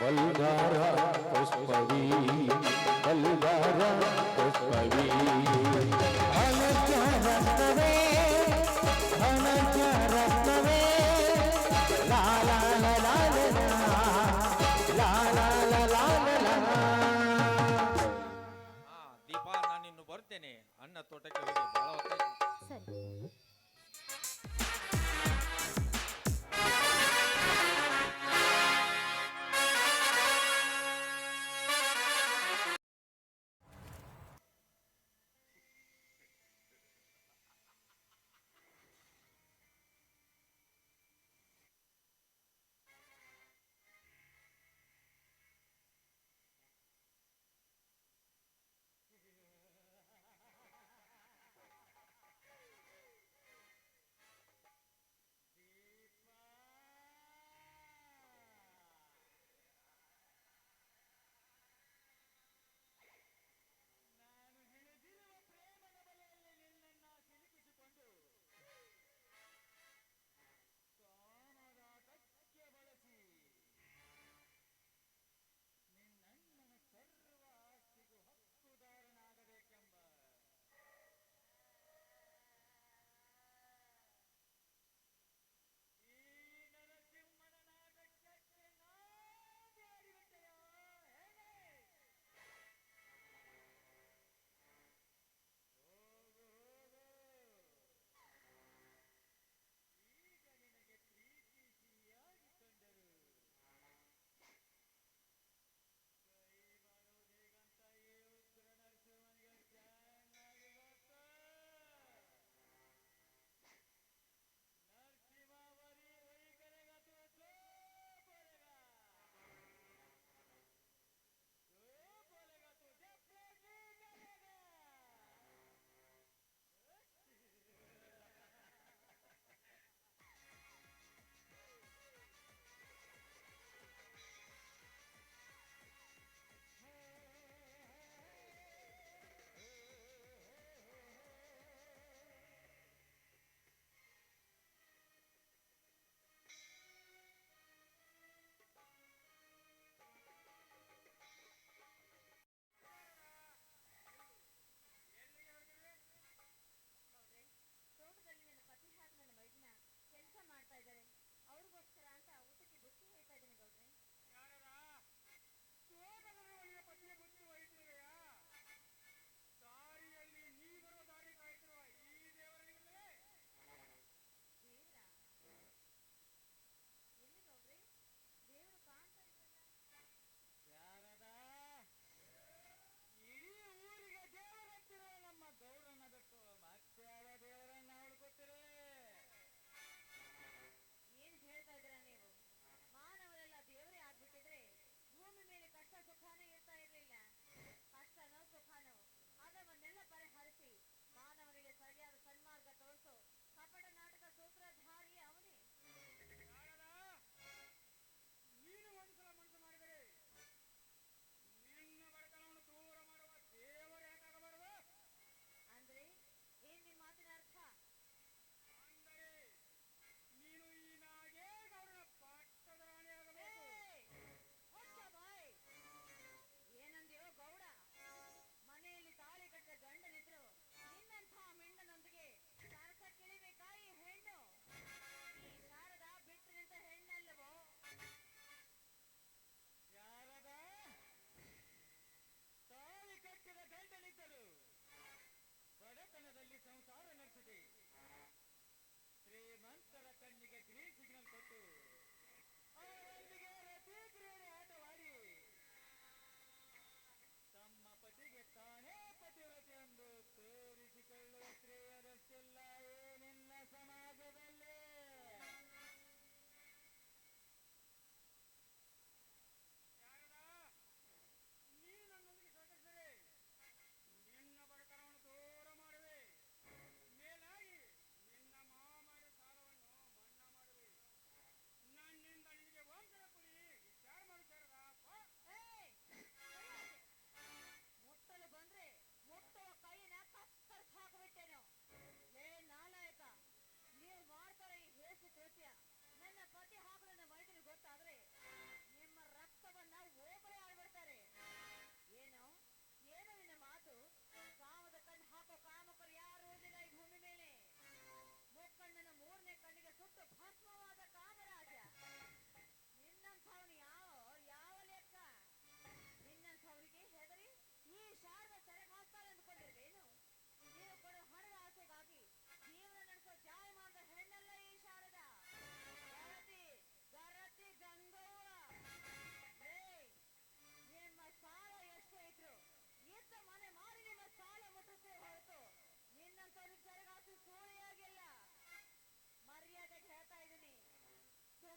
ಬಲ್ಗಾರ ಪುಷ್ಪವಿ ಬಲ್ಗಾರ ಪುಷ್ಪವಿ ಅನರ್ಘ್ಯ ರತ್ನವೇ ಅನರ್ಘ್ಯ ರತ್ನವೇ ಲಾ ಲಾ ಲಾ ಲಾ ಲಾ ಲಾ ಲಾ ಲಾ ಲಾ ಲಾ. ದೀಪಾ ನಾನಿನ್ನು ಬರ್ತೇನೆ. ಅನ್ನ ತೋಟಕ್ಕೆ ಹೋಗಿ ಬಹಳ ಹೊತ್ತಾಯ್ತು. ಸರಿ.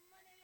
ನಮ್ಮನೇಲಿ